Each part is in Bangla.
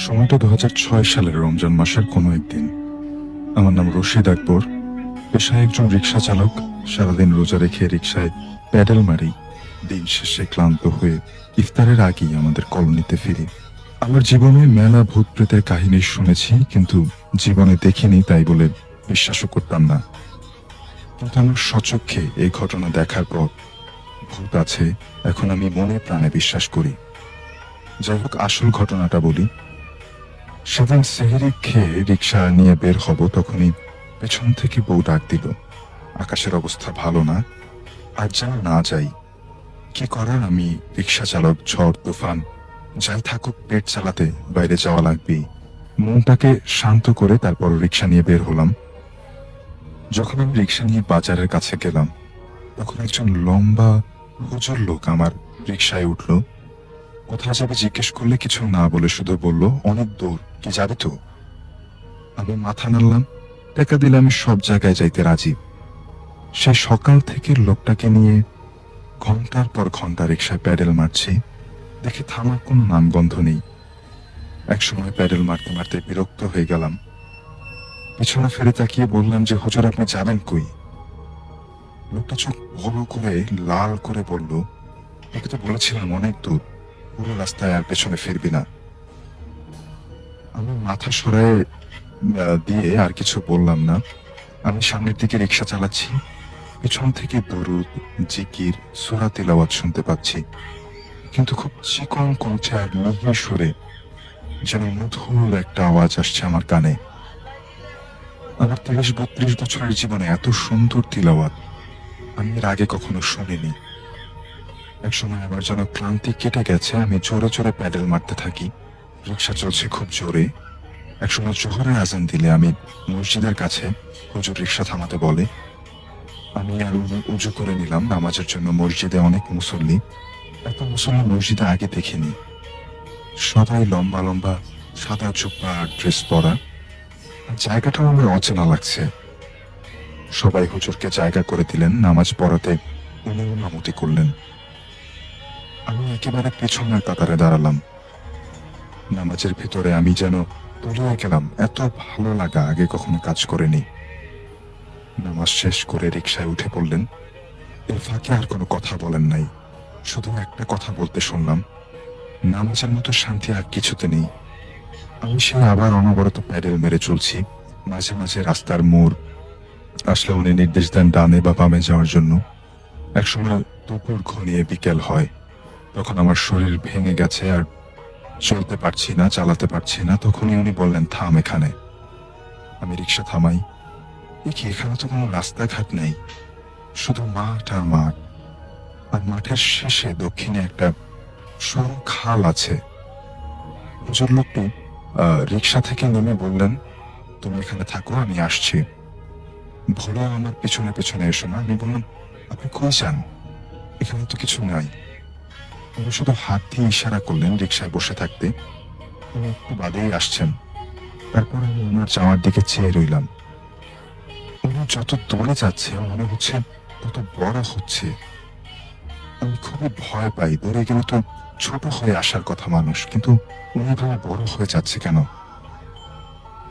সময়টা 2006 সালের রমজান মাসের কোনো একদিন। আমার নাম রশিদ আকবর। পেশায় একজন রিক্সা চালক। সারাদিন রোজা রেখে রিক্সায় প্যাডেল মারি। দিন শেষে ক্লান্ত হয়ে ইফতারের আগেই আমাদের কলোনিতে ফিরি। আমার জীবনে মেলা ভূত প্রেতের কাহিনী শুনেছি, কিন্তু জীবনে দেখিনি, তাই বলে বিশ্বাসও করতাম না। কিন্তু আমার স্বচক্ষে এই ঘটনা দেখার পর ভূত আছে এখন আমি মনে প্রাণে বিশ্বাস করি। যাই হোক, আসল ঘটনাটা বলি। সেদিন সেহরি খেয়ে রিক্সা নিয়ে বের হব, তখনই পেছন থেকে বউ ডাক দিল। আকাশের অবস্থা ভালো না, আর যেন না যাই। কি করার, আমি রিক্সা চালক, ঝড় তুফান যাই থাকুক, পেট চালাতে বাইরে যাওয়া লাগবেই। মনটাকে শান্ত করে তারপর রিক্সা নিয়ে বের হলাম। যখন আমি রিক্সা নিয়ে বাজারের কাছে গেলাম, তখন একজন লম্বা হুজুর লোক আমার রিক্সায় উঠল। কোথায় যাবে জিজ্ঞেস করলে কিছু না বলে শুধু বলল, অনেক দূর, কি যাবে তো? আমি মাথা নাড়লাম। টাকা দিলে আমি সব জায়গায় যাইতে রাজি। সে সকাল থেকে লোকটাকে নিয়ে ঘন্টার পর ঘন্টা রিক্সায় প্যাডেল মারছি, দেখে থামার কোনো নামগন্ধ নেই। একসময় প্যাডেল মারতে মারতে বিরক্ত হয়ে গেলাম। পিছনে ফিরে তাকিয়ে বললাম যে, হুজুর আপনি যাবেন কই? লোকটা চোখ বড় করে লাল করে বলল, তোকে তো বলেছিলাম অনেক দূর, পুরো রাস্তায় আর পেছনে ফিরবি না। আমি মাথা সরায় দিয়ে আর কিছু বললাম না। আমি সামনের দিকে রিক্সা চালাচ্ছি। পিছন থেকে দরুদ, জিকির, সূরা তিলাওয়াত শুনতে পাচ্ছি, কিন্তু খুব চিকন কণ্ঠে আর মিহি সুরে, যেন মধুর একটা আওয়াজ আসছে আমার কানে। আমার 30-32 বছরের জীবনে এত সুন্দর তিলাওয়াত আমি এর আগে কখনো শুনিনি। একসময় আমার যেন ক্লান্তি কেটে গেছে, আমি জোরে জোরে প্যাডেল মারতে থাকি। রিক্সা চলছে খুব জোরে। একসময় জোহরের আজান দিলে আমি মসজিদের কাছে, হুজুর রিক্সা থামাতে বলে। আমি আর উজু করে নিলাম নামাজের জন্য। মসজিদে অনেক মুসল্লি, এত মুসল্লি মসজিদে আগে দেখিনি। সবাই লম্বা লম্বা সাদা জুব্বা আর ড্রেস পরা। আর জায়গাটাও আমার অচেনা লাগছে। সবাই হুজুরকে জায়গা করে দিলেন, নামাজ পড়াতে উনি ইমামতি করলেন। আমি একেবারে পেছনের কাতারে দাঁড়ালাম। নামাজের ভিতরে আমি যেন তলিয়ে গেলাম। এত ভালো লাগা আগে কখনো কাজ করেনি। নামাজ শেষ করে রিক্সায় উঠে পড়লেন। এর ফাঁকে আর কোনো কথা বলেন নাই, শুধু একটা কথা বলতে শুনলাম, নামাজের মতো শান্তি আর কিছুতে নেই। আমি সে আবার অনবরত প্যাডেল মেরে চলছি। মাঝে মাঝে রাস্তার মোড় আসলে উনি নির্দেশ দেন ডানে বা বামে যাওয়ার জন্য। একসময় দুপুর ঘনিয়ে বিকেল হয়, তখন আমার শরীর ভেঙে গেছে আর চলতে পারছি না, চালাতে পারছি না। তখনই উনি বললেন, থাম এখানে। আমি রিক্সা থামাই। এ কি, এখানে তো কোনো রাস্তাঘাট নেই, শুধু মাঠ আর মাঠ। আর মাঠের শেষে দক্ষিণে একটা সরু খাল আছে। হুজুর লোকটি রিক্সা থেকে নেমে বললেন, তুমি এখানে থাকো, আমি আসছি। ভোলা আমার পেছনে পেছনে এসো না। আমি বললাম, আপনি কই যান? এখানে তো কিছু নাই। উনি শুধু হাত দিয়ে ইশারা করলেন রিক্সায় বসে থাকতে। উনি একটু বাদেই আসছেন। তারপর আমি ওনার যাওয়ার দিকে চেয়ে রইলাম। উনি যত দূরে যাচ্ছে মনে হচ্ছে তত বড় হচ্ছে। আমি খুবই ভয় পাই। দূরে গেলে তো ছোট হয়ে আসার কথা মানুষ, কিন্তু উনি ভাবে বড় হয়ে যাচ্ছে কেন?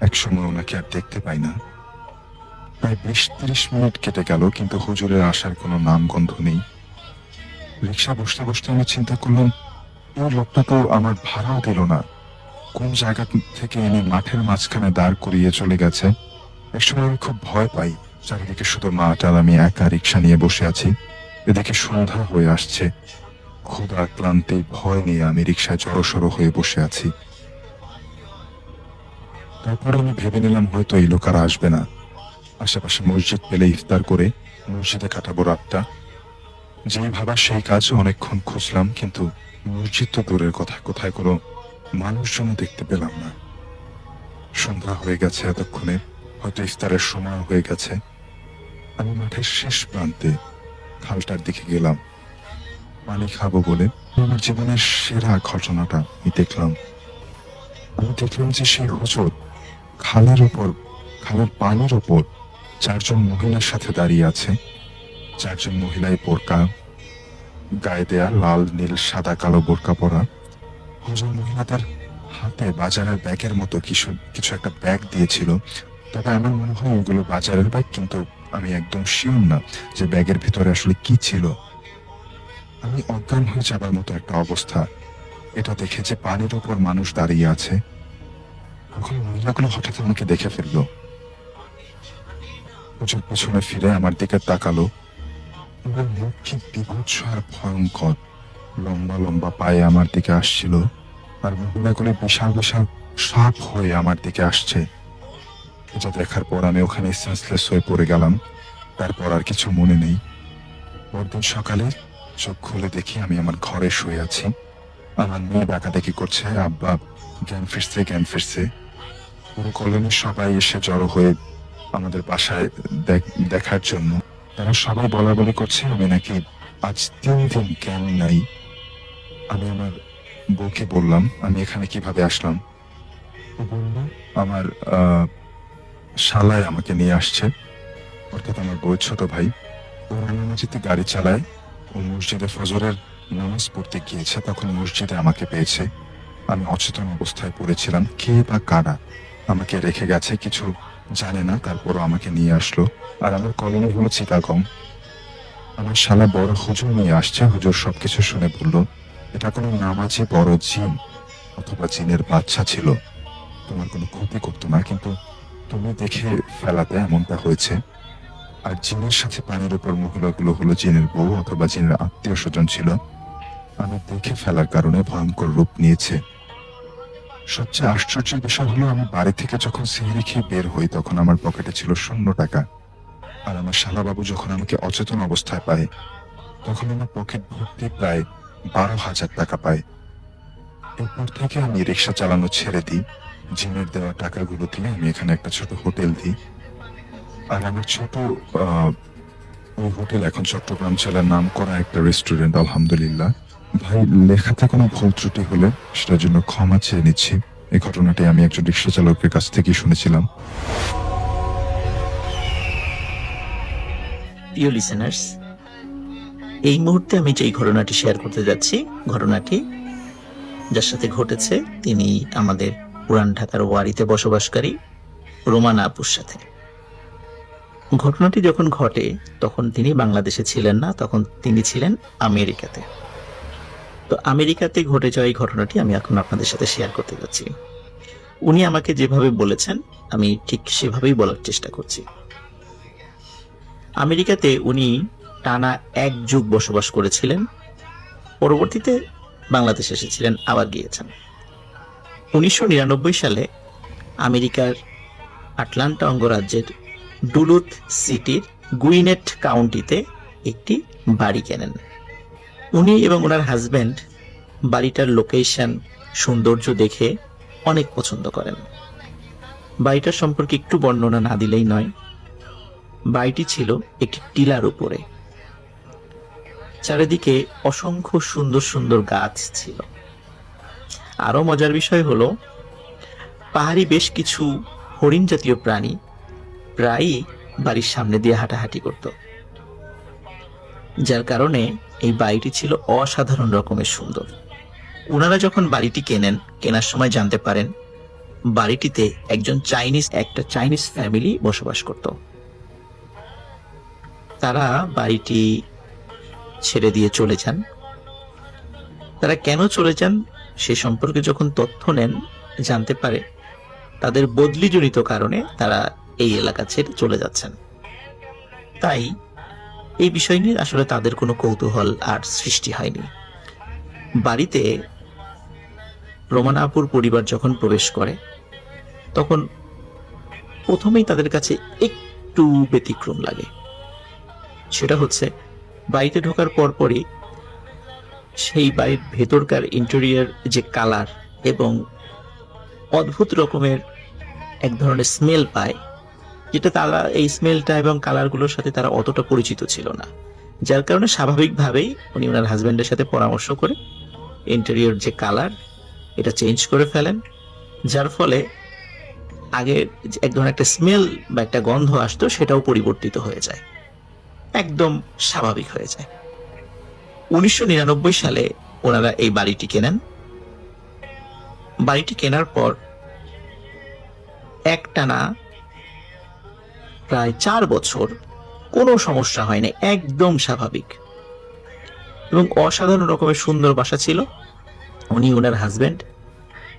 একসময় ওনাকে আর দেখতে পাই না। প্রায় 20-30 মিনিট কেটে গেল, কিন্তু হুজুরের আসার কোনো নাম গন্ধ নেই। রিক্সা বসতে বসতে আমি চিন্তা করলাম, এই লোকটা তো আমার ভাড়াও দিল না। কোন জায়গা থেকে এনে মাঠের মাঝখানে দাঁড় করিয়ে চলে গেছে। একসময় আমি খুব ভয় পাই। চারিদিকে শুধু মাঠ আর আমি একা রিক্সা নিয়ে বসে আছি। এদিকে সন্ধ্যা হয়ে আসছে। ক্ষুধা, ক্লান্তি, ভয় নিয়ে আমি রিক্সায় জড়সড় হয়ে বসে আছি। তারপর আমি ভেবে নিলাম, হয়তো এই লোক আর আসবে না। আশেপাশে মসজিদ পেলে ইফতার করে মসজিদে কাটাবো রাতটা। যেই ভাবা সেই কাজ। অনেকক্ষণ খুঁজলাম, কিন্তু মসজিদ তো দূরের কথা, কোথায় কোনো মানুষজন দেখতে পেলাম না। সন্ধ্যা হয়ে গেছে এতক্ষণে, হয়তো ইফতারের সময় হয়ে গেছে। আমি মাঠের শেষ প্রান্তে খালটার দিকে গেলাম পানি খাবো বলে। আমার জীবনের সেরা ঘটনাটা আমি দেখলাম। আমি দেখলাম যে সেই হুজুর খালের ওপর, খালের পানির ওপর 4 জন মহিলার সাথে দাঁড়িয়ে আছে। 4 জন মহিলাই বোরকা গায়ে দেয়া, লাল নীল সাদা কালো বোরকা পরা। হুজুর মহিলাদের হাতে বাজারের ব্যাগের মতো কিছু কিছু একটা ব্যাগ দিয়েছিল। তবে আমার মনে হয় ওগুলো বাজারের ব্যাগ, কিন্তু আমি একদম শিওর না যে ব্যাগের ভিতরে আসলে কি ছিল। আমি অজ্ঞান হয়ে যাবার মতো একটা অবস্থা। এটা দেখে যে পানির উপর মানুষ দাঁড়িয়ে আছে, তখন মহিলাগুলো হঠাৎ আমাকে দেখে ফেললো। হুজুর পেছনে ফিরে আমার দিকে তাকালো। ওনার মুখ কি বিভৎস আর ভয়ঙ্কর। লম্বা লম্বা পায়ে আমার দিকে আসছিল, আর মহিলাগুলো বিশাল বিশাল সাপ হয়ে আমার দিকে আসছে। এটা দেখার পর আমি ওখানে সেন্সলেস হয়ে পড়ে গেলাম। তারপর আর কিছু মনে নেই। পরদিন সকালে চোখ খুলে দেখি আমি আমার ঘরে শুয়ে আছি। আমার মেয়ে ডাকাডাকি করছে, আব্বা জ্ঞান ফিরছে জ্ঞান ফিরছে। পুরো কলোনির সবাই এসে জড়ো হয়ে আমাদের বাসায় দেখার জন্য। তারা সবাই বলা বলি করছে আমি নাকি আজ 3 দিন জ্ঞান নাই। আমি আমার বউকে বললাম আমি এখানে কিভাবে আসলাম। ও বলল আমার শালায় আমাকে নিয়ে আসছে, অর্থাৎ আমার বউয়ের ছোট ভাই। ও রাঙামাটিতে গাড়ি চালায়। ও মসজিদে ফজরের নামাজ পড়তে গিয়েছে, তখন মসজিদে আমাকে পেয়েছে। আমি অচেতন অবস্থায় পড়েছিলাম। কে বা কারা আমাকে রেখে গেছে কিছু জানে না, তারপরও আমাকে নিয়ে আসলো। আর আমার কলোনি হলো চিটাগং। আমার শালা বড় হুজুর নিয়ে আসছে। হুজুর সবকিছু শুনে বলল এটা কোনো নামাজি বড় জিন অথবা জিনের বাচ্চা ছিল, তোমার কোনো ক্ষতি করতো না, কিন্তু তুমি দেখে ফেলাতে এমনটা হয়েছে। আর জিনের সাথে পানির উপর মহিলাগুলো হলো জিনের বউ অথবা জিনের আত্মীয় স্বজন ছিল। আমি দেখে ফেলার কারণে ভয়ঙ্কর রূপ নিয়েছে। সবচেয়ে আশ্চর্যের বিষয় হলো আমি বাড়ি থেকে যখন সিগারেট খেয়ে বের হই তখন আমার পকেটে ছিল 0 টাকা। আর আমার শালাবাবু যখন আমাকে অচেতন অবস্থায় পায় তখন আমার পকেট ভর্তি প্রায় 12,000 টাকা পায়। এরপর থেকে আমি রিক্সা চালানো ছেড়ে দিই। জিমের দেওয়া টাকাগুলো দিয়ে আমি এখানে একটা ছোট হোটেল দিই। আর আমার ছোট আহ ওই হোটেল এখন চট্টগ্রাম জেলার নাম করা একটা রেস্টুরেন্ট, আলহামদুলিল্লাহ। ভাই, লেখাতে কোনো ভুল ত্রুটি হলে সেটার জন্য ক্ষমা চেয়ে নিচ্ছি। এই ঘটনাটি আমি একজন রিক্সা চালকের কাছ থেকেই শুনেছিলাম। প্রিয় লিসেনার্স, এই মুহূর্তে আমি যেই ঘটনাটি শেয়ার করতে যাচ্ছি, ঘটনাটি যার সাথে ঘটেছে তিনি আমাদের পুরান ঢাকার ওয়ারিতে বসবাসকারী রোমানা আপুর সাথে। ঘটনাটি যখন ঘটে তখন তিনি বাংলাদেশে ছিলেন না, তখন তিনি ছিলেন আমেরিকাতে। তো আমেরিকাতে ঘটে যাওয়া এই ঘটনাটি আমি এখন আপনাদের সাথে শেয়ার করতে যাচ্ছি। উনি আমাকে যেভাবে বলেছেন আমি ঠিক সেভাবেই বলার চেষ্টা করছি। আমেরিকাতে উনি টানা 1 যুগ বসবাস করেছিলেন, পরবর্তীতে বাংলাদেশে এসেছিলেন, আবার গিয়েছেন। 1999 সালে আমেরিকার আটলান্টা অঙ্গরাজ্যের ডুলুথ সিটির গুইনেট কাউন্টিতে একটি বাড়ি কেনেন। উনি এবং ওনার হাজব্যান্ড বাড়িটার লোকেশন, সৌন্দর্য দেখে অনেক পছন্দ করেন। বাড়িটার সম্পর্কে একটু বর্ণনা না দিলেই নয়। বাড়িটি ছিল একটি টিলার উপরে, চারিদিকে অসংখ্য সুন্দর সুন্দর গাছ ছিল। আরো মজার বিষয় হলো পাহাড়ি বেশ কিছু হরিণ জাতীয় প্রাণী প্রায়ই বাড়ির সামনে দিয়ে হাঁটাহাঁটি করত, যার কারণে এই বাড়িটি ছিল অসাধারণ রকমের সুন্দর। ওনারা যখন বাড়িটি কেনার সময় জানতে পারেন বাড়িটিতে একটা চাইনিজ ফ্যামিলি বসবাস করত। তারা বাড়িটি ছেড়ে দিয়ে চলে যান। তারা কেন চলে যান সে সম্পর্কে যখন তথ্য নেন, জানতে পারে তাদের বদলিজনিত কারণে তারা এই এলাকা ছেড়ে চলে যাচ্ছেন। তাই এই বিষয় নিয়ে আসলে তাদের কোনো কৌতূহল আর সৃষ্টি হয়নি। বাড়িতে রোমানা আপুর পরিবার যখন প্রবেশ করে তখন প্রথমেই তাদের কাছে একটু ব্যতিক্রম লাগে। সেটা হচ্ছে বাড়িতে ঢোকার পরপরই সেই বাড়ির ভেতরকার ইন্টেরিয়র যে কালার এবং অদ্ভুত রকমের এক ধরনের স্মেল পায়, যেটা তারা এই স্মেলটা এবং কালারগুলোর সাথে তারা অতটা পরিচিত ছিল না। যার কারণে স্বাভাবিকভাবেই উনি ওনার হাজব্যান্ডের সাথে পরামর্শ করে ইন্টেরিয়র যে কালার এটা চেঞ্জ করে ফেলেন, যার ফলে আগে এক ধরনের একটা স্মেল বা একটা গন্ধ আসতো সেটাও পরিবর্তিত হয়ে যায়, একদম স্বাভাবিক হয়ে যায়। 1999 সালে ওনারা এই বাড়িটি কেনেন। বাড়িটি কেনার পর একটানা প্রায় 4 বছর কোনো সমস্যা হয়নি, একদম স্বাভাবিক এবং অসাধারণ রকমের সুন্দর বাসা ছিল। উনি, ওনার হাজবেন্ড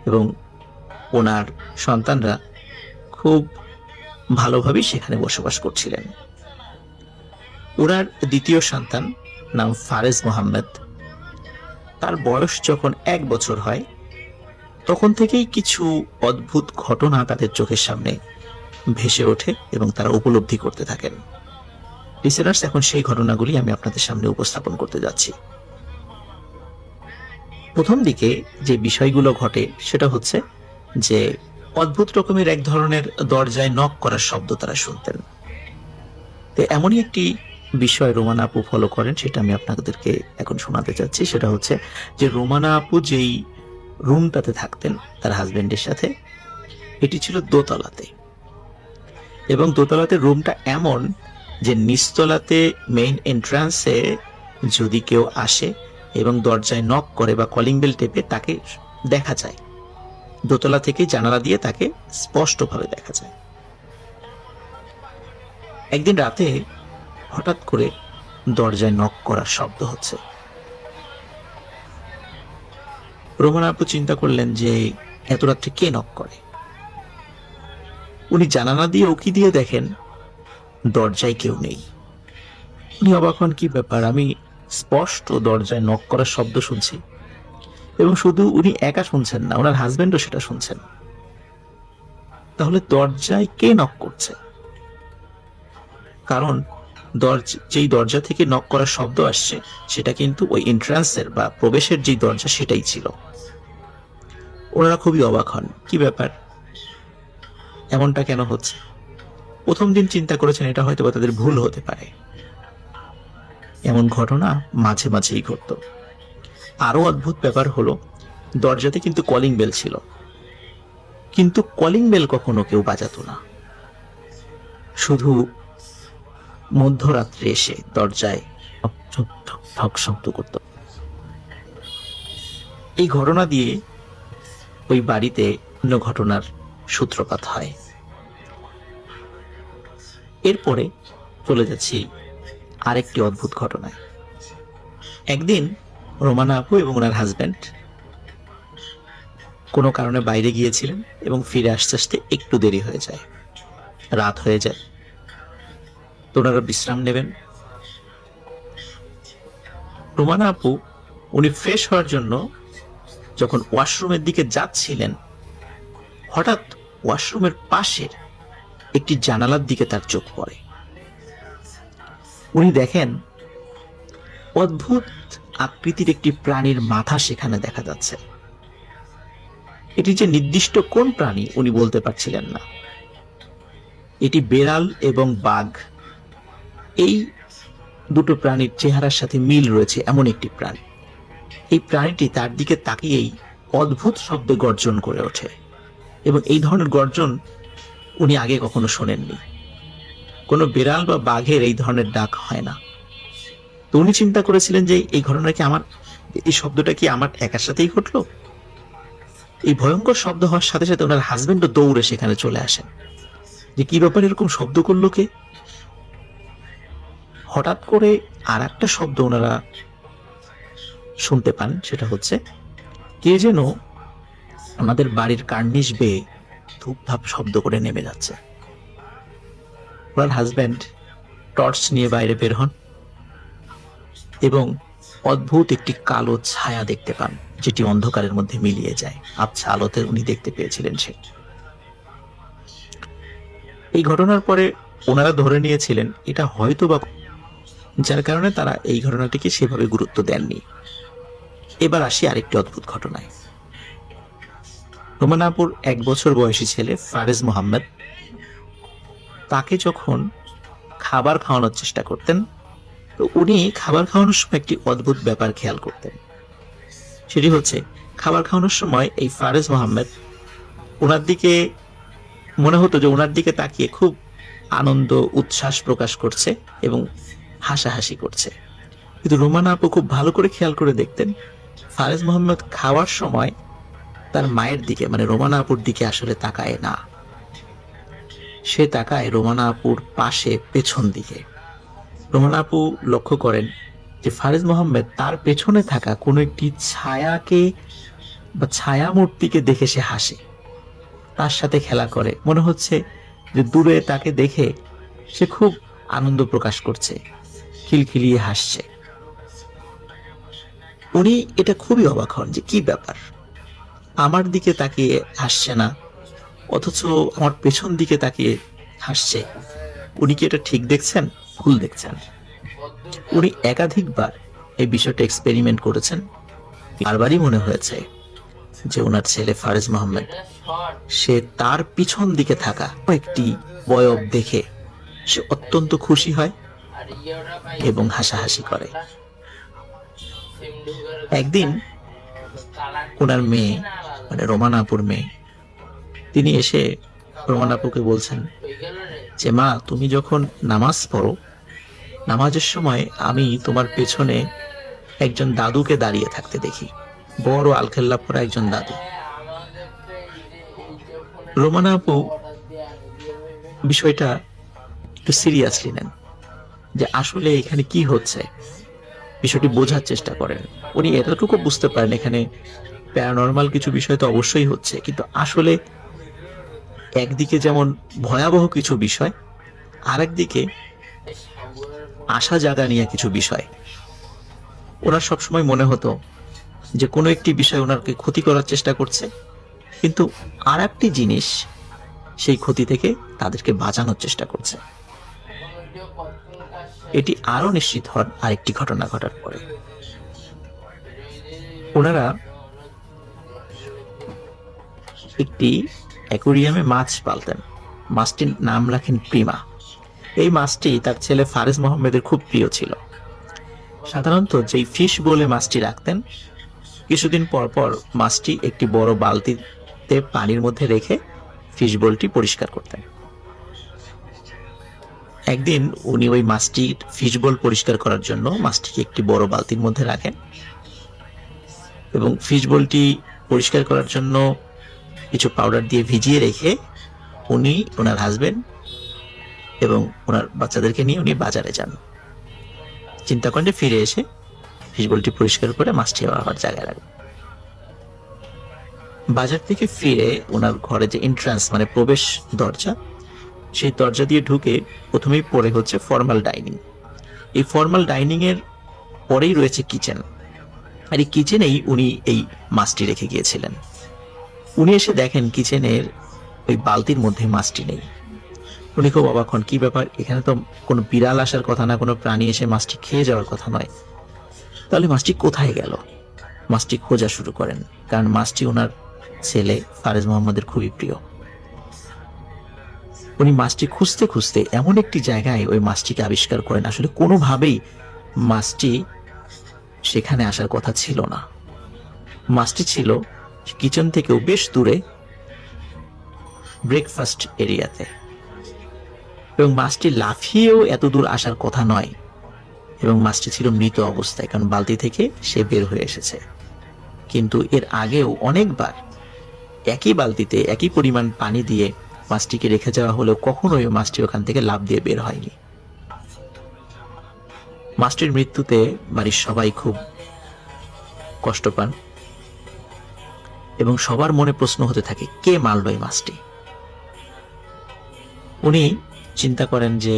এবং ওনার সন্তানরা খুব ভালোভাবেই সেখানে বসবাস করছিলেন। ওনার দ্বিতীয় সন্তান নাম ফারেজ মোহাম্মদ। তার বয়স যখন 1 বছর হয় তখন থেকেই কিছু অদ্ভুত ঘটনা তাদের চোখের সামনে ভেসে ওঠে এবং তারা উপলব্ধি করতে থাকেন। লিসেনার্স, এখন সেই ঘটনাগুলি আমি আপনাদের সামনে উপস্থাপন করতে যাচ্ছি। প্রথম দিকে যে বিষয়গুলো ঘটে সেটা হচ্ছে যে অদ্ভুত রকমের এক ধরনের দরজায় নক করার শব্দ তারা শুনতেন। তো এমনই একটি বিষয় রোমানা আপু ফলো করেন, সেটা আমি আপনাদেরকে এখন শোনাতে চাচ্ছি। সেটা হচ্ছে যে রোমানা আপু যেই রুমটাতে থাকতেন তার হাজবেন্ডের সাথে, এটি ছিল দোতলাতে এবং দোতলাতে রুমটা এমন যে নিচতলাতে মেইন এন্ট্রান্সে যদি কেউ আসে এবং দরজায় নক করে বা কলিং বেল টেপে তাকে দেখা যায়, দোতলা থেকে জানালা দিয়ে তাকে স্পষ্টভাবে দেখা যায়। একদিন রাতে হঠাৎ করে দরজায় নক করার শব্দ হচ্ছে। রোমানা আপু চিন্তা করলেন যে এত রাত্রে কে নক করে। উনি জানালা দিয়ে উকি দিয়ে দেখেন দরজায় কেউ নেই। উনি অবাক হন, কি ব্যাপার, আমি স্পষ্ট দরজায় নক করার শব্দ শুনছি এবং শুধু উনি একা শুনছেন না, ওনার হাজবেন্ডও সেটা শুনছেন। তাহলে দরজায় কে নক করছে? কারণ যেই দরজা থেকে নক করার শব্দ আসছে সেটা কিন্তু ওই এন্ট্রান্সের বা প্রবেশের যেই দরজা সেটাই ছিল। ওনারা খুবই অবাক হন, কি ব্যাপার, এমনটা কেন হচ্ছে। প্রথম দিন চিন্তা করেছেন এটা হয়তো তাদের ভুল হতে পারে। এমন ঘটনা মাঝে মাঝেই ঘটত। আরো অদ্ভুত ব্যাপার হলো, দরজাতে কিন্তু কলিং বেল ছিল, কিন্তু কলিং বেল কখনো কেউ বাজাতো না, শুধু মধ্যরাত্রে এসে দরজায় ঠক ঠক ঠক শব্দ করত। এই ঘটনা দিয়ে ওই বাড়িতে অন্য ঘটনার সূত্রপাত হয়। এরপরে চলে যাচ্ছি আরেকটি অদ্ভুত ঘটনায়। একদিন রোমানা আপু এবং ওনার হাজবেন্ড কোনো কারণে বাইরে গিয়েছিলেন এবং ফিরে আসতে আসতে একটু দেরি হয়ে যায়, রাত হয়ে যায়। তো ওনারা বিশ্রাম নেবেন। রোমানা আপু উনি ফ্রেশ হওয়ার জন্য যখন ওয়াশরুমের দিকে যাচ্ছিলেন, হঠাৎ ওয়াশরুমের পাশের একটি জানালার দিকে তার চোখ পড়ে। উনি দেখেন অদ্ভুত আকৃতির একটি প্রাণীর মাথা সেখানে দেখা যাচ্ছে। এটি যে নির্দিষ্ট কোন প্রাণী উনি বলতে পারছিলেন না। এটি বেড়াল এবং বাঘ, এই দুটো প্রাণীর চেহারার সাথে মিল রয়েছে এমন একটি প্রাণী। এই প্রাণীটি তার দিকে তাকিয়েই অদ্ভুত শব্দে গর্জন করে ওঠে এবং এই ধরনের গর্জন উনি আগে কখনো শোনেননি। কোনো বিড়াল বা বাঘের এই ধরনের ডাক হয় না। তো উনি চিন্তা করেছিলেন যে এই ঘটনা কি এই শব্দটা কি আমার একার সাথেই ঘটলো। এই ভয়ঙ্কর শব্দ হওয়ার সাথে সাথে ওনার হাজবেন্ডও দৌড়ে সেখানে চলে আসেন যে কি ব্যাপার, এরকম শব্দ করলো কে। হঠাৎ করে আর একটা শব্দ ওনারা শুনতে পান, সেটা হচ্ছে কে যেন আমাদের বাড়ির কার্নিশ বেয়ে ধূপধাপ শব্দ করে নেমে যাচ্ছে। ওনার হাজবেন্ড টর্চ নিয়ে বাইরে বের হন এবং অদ্ভুত একটি কালো ছায়া দেখতে পান, যেটি অন্ধকারের মধ্যে মিলিয়ে যায়। আবছা আলোতে উনি দেখতে পেয়েছিলেন সে। এই ঘটনার পরে ওনারা ধরে নিয়েছিলেন এটা হয়তো বা, যার কারণে তারা এই ঘটনাটিকে সেভাবে গুরুত্ব দেননি। এবার আসি আরেকটি অদ্ভুত ঘটনায়। রোমানা আপুর 1 বছর বয়সী ছেলে ফারেজ মোহাম্মদ, তাকে যখন খাবার খাওয়ানোর চেষ্টা করতেন, তো উনি খাবার খাওয়ানোর সময় একটি অদ্ভুত ব্যাপার খেয়াল করতেন। সেটি হচ্ছে খাবার খাওয়ানোর সময় এই ফারেজ মোহাম্মদ ওনার দিকে মনে হতো যে ওনার দিকে তাকিয়ে খুব আনন্দ উচ্ছ্বাস প্রকাশ করছে এবং হাসাহাসি করছে। কিন্তু রোমানা আপু খুব ভালো করে খেয়াল করে দেখতেন ফারেজ মোহাম্মদ খাওয়ার সময় তার মায়ের দিকে মানে রোমানা আপুর দিকে আসলে তাকায় না, সে তাকায় রোমানা আপুর পাশে পেছন দিকে। রোমানা আপু লক্ষ্য করেন যে ফারিজ মোহাম্মদ তার পেছনে থাকা কোনো একটি ছায়াকে বা ছায়া মূর্তিকে দেখে সে হাসে, তার সাথে খেলা করে। মনে হচ্ছে যে দূরে তাকে দেখে সে খুব আনন্দ প্রকাশ করছে, খিলখিলিয়ে হাসছে। উনি এটা খুবই অবাক হন যে কি ব্যাপার, আমার দিকে তাকিয়ে হাসছে না, অথচ আমার পেছন দিকে তাকিয়ে হাসছে। উনি কি এটা ঠিক দেখছেন, ভুল দেখছেন? উনি একাধিকবার এই বিষয়টা এক্সপেরিমেন্ট করেছেন। বারবারই মনে হয়েছে যে ওনার ছেলে ফারিজ মোহাম্মদ সে তার পিছন দিকে থাকা একটি বয়ব দেখে সে অত্যন্ত খুশি হয় এবং হাসাহাসি করে। একদিন ওনার মেয়ে মানে রোমানা আপুর মেয়ে, তিনি এসে রোমানা আপুকে বলছেন যে মা, তুমি যখন নামাজ পড়ো, নামাজের সময় আমি তোমার পেছনে একজন দাদুকে দাঁড়িয়ে থাকতে দেখি, বড় আলখেল্লা পরা একজন দাদু। রোমানা আপু বিষয়টা একটু সিরিয়াসলি নেন যে আসলে এখানে কি হচ্ছে, বিষয়টি বোঝার চেষ্টা করেন। উনি এতটুকু বুঝতে পারেন এখানে প্যারানর্মাল কিছু বিষয় তো অবশ্যই হচ্ছে, কিন্তু আসলে একদিকে যেমন ভয়াবহ কিছু বিষয়, আরেকদিকে আশা জাগা নিয়ে কিছু বিষয়। ওনার সবসময় মনে হতো যে কোনো একটি বিষয় ওনাকে ক্ষতি করার চেষ্টা করছে, কিন্তু আর একটি জিনিস সেই ক্ষতি থেকে তাদেরকে বাঁচানোর চেষ্টা করছে। এটি আরো নিশ্চিত হন আরেকটি ঘটনা ঘটার পরে। ওনারা একটি অ্যাকোরিয়ামে মাছ পালতেন, মাছটির নাম রাখেন প্রিমা। এই মাছটি তার ছেলে ফারিজ মোহাম্মদের খুব প্রিয় ছিল। সাধারণত যেই ফিশ বলে মাছটি রাখতেন, কিছুদিন পর পর মাছটি একটি বড় বালতিতে পানির মধ্যে রেখে ফিশ বোলটি পরিষ্কার করতেন। একদিন উনি ওই মাছটির ফিশ বোল পরিষ্কার করার জন্য মাছটিকে একটি বড় বালতির মধ্যে রাখেন এবং ফিশ বোলটি পরিষ্কার করার জন্য কিছু পাউডার দিয়ে ভিজিয়ে রেখে উনি, ওনার হাজবেন্ড এবং ওনার বাচ্চাদেরকে নিয়ে উনি বাজারে যান। চিন্তা করেন যে ফিরে এসে ফিশ বোলটি পরিষ্কার করে মাছটি আবার জায়গায় রাখবেন। বাজার থেকে ফিরে ওনার ঘরে যে এন্ট্রান্স মানে প্রবেশ দরজা, সেই দরজা দিয়ে ঢুকে প্রথমেই পড়ে হচ্ছে ফর্মাল ডাইনিং। এই ফর্মাল ডাইনিং এর পরেই রয়েছে কিচেন, আর এই কিচেনেই উনি এই মাছটি রেখে গিয়েছিলেন। উনি এসে দেখেন কিচেনের ওই বালতির মধ্যে মাছটি নেই। উনি খুব অবাক হন, কি ব্যাপার, এখানে তো কোনো বিড়াল আসার কথা না, কোনো প্রাণী এসে মাছটি খেয়ে যাওয়ার কথা নয়, তাহলে মাছটি কোথায় গেল? মাছটি খোঁজা শুরু করেন, কারণ মাছটি ওনার ছেলে ফারিজ মোহাম্মদের খুবই প্রিয়। উনি মাছটি খুঁজতে খুঁজতে এমন একটি জায়গায় ওই মাছটিকে আবিষ্কার করেন, আসলে কোনোভাবেই মাছটি সেখানে আসার কথা ছিল না। মাছটি ছিল কিচেন থেকেও বেশ দূরে, ব্রেকফাস্ট এরিয়াতে, এবং মাছটি লাফিয়েও এত দূর আসার কথা নয়, এবং মাছটি ছিল মৃত অবস্থায়, কারণ বালতি থেকে সে বের হয়ে এসেছে। কিন্তু এর আগেও অনেকবার একই বালতিতে একই পরিমাণ পানি দিয়ে মাছটিকে রেখে যাওয়া হলেও কখনোই মাছটি ওখান থেকে লাফ দিয়ে বের হয়নি। মাছটির মৃত্যুতে বাড়ির সবাই খুব কষ্ট পান এবং সবার মনে প্রশ্ন হতে থাকে, কে মারল এই মাছটি? উনি চিন্তা করেন যে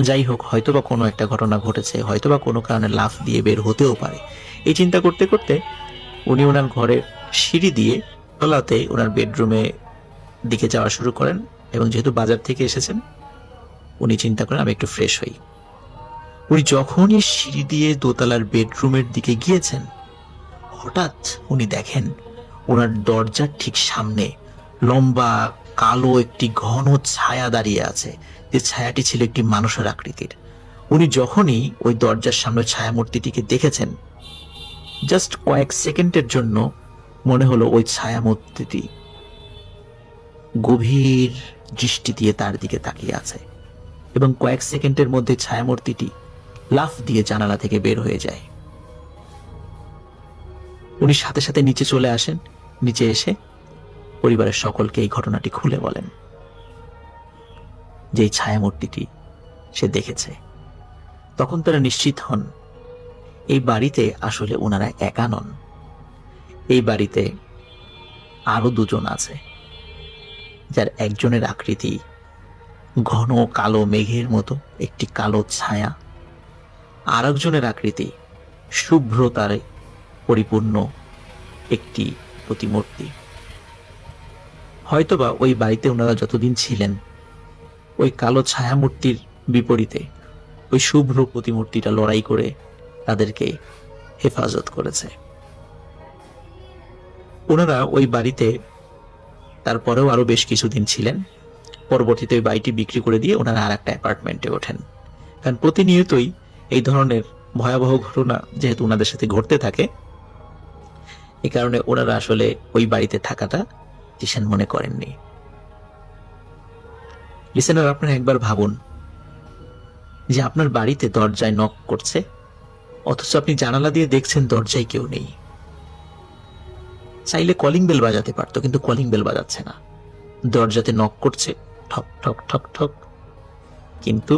যাই হোক, হয়তোবা কোনো একটা ঘটনা ঘটেছে, হয়তোবা কোনো কারণে লাফ দিয়ে বের হতেও পারে। এই চিন্তা করতে করতে উনি ওনার ঘরের সিঁড়ি দিয়ে তলাতে ওনার বেডরুমে দিকে যাওয়া শুরু করেন, এবং যেহেতু বাজার থেকে এসেছেন উনি চিন্তা করেন আমি একটু ফ্রেশ হই। উনি যখনই সিঁড়ি দিয়ে দোতলার বেডরুমের দিকে গিয়েছেন, হঠাৎ উনি দেখেন ওনার দরজার ঠিক সামনে লম্বা কালো একটি ঘন ছায়া দাঁড়িয়ে আছে, যে ছায়াটি ছিল একটি মানুষের আকৃতির। উনি যখনই ওই দরজার সামনে ছায়া মূর্তিটিকে দেখেছেন, জাস্ট কয়েক সেকেন্ডের জন্য মনে হলো ওই ছায়া মূর্তিটি গভীর দৃষ্টি দিয়ে তার দিকে তাকিয়ে আছে, এবং কয়েক সেকেন্ডের মধ্যে ছায়ামূর্তিটি লাফ দিয়ে জানালা থেকে বের হয়ে যায়। উনি সাথে সাথে নিচে চলে আসেন নিচে এসে পরিবারের সকলকে এই ঘটনাটি খুলে বলেন, যে এই ছায়ামূর্তিটি সে দেখেছে। তখন তারা নিশ্চিত হন এই বাড়িতে আসলে ওনারা একা নন, এই বাড়িতে আরো দুজন আছে, যার একজনের আকৃতি ঘন কালো মেঘের মতো একটি কালো ছায়া, আর একজনের আকৃতি শুভ্রতারে পরিপূর্ণ একটি প্রতিমূর্তি। হয়তোবা ওই বাড়িতে ওনারা যতদিন ছিলেন ওই কালো ছায়ামূর্তির বিপরীতে ওই শুভ্র প্রতিমূর্তিটা লড়াই করে তাদেরকে হেফাজত করেছে। ওনারা ওই বাড়িতে তারপরেও আরো বেশ কিছুদিন ছিলেন। পরবর্তীতে ওই বাড়িটি বিক্রি করে দিয়ে ওনারা আর একটা অ্যাপার্টমেন্টে ওঠেন, কারণ প্রতিনিয়তই এই ধরনের ভয়াবহ ঘটনা যেহেতু ওনাদের সাথে ঘটতে থাকে, এই কারণে ওনারা আসলে ওই বাড়িতে থাকাটা জিসান মনে করেননি। লিসেনার, আপনারা একবার ভাবুন যে আপনার বাড়িতে দরজায় নক করছে, অথচ আপনি জানালা দিয়ে দেখছেন দরজায় কেউ নেই। চাইলে কলিং বেল বাজাতে পারতো, কিন্তু কলিং বেল বাজাচ্ছে না, দরজাতে নক করছে ঠক ঠক ঠক ঠক, কিন্তু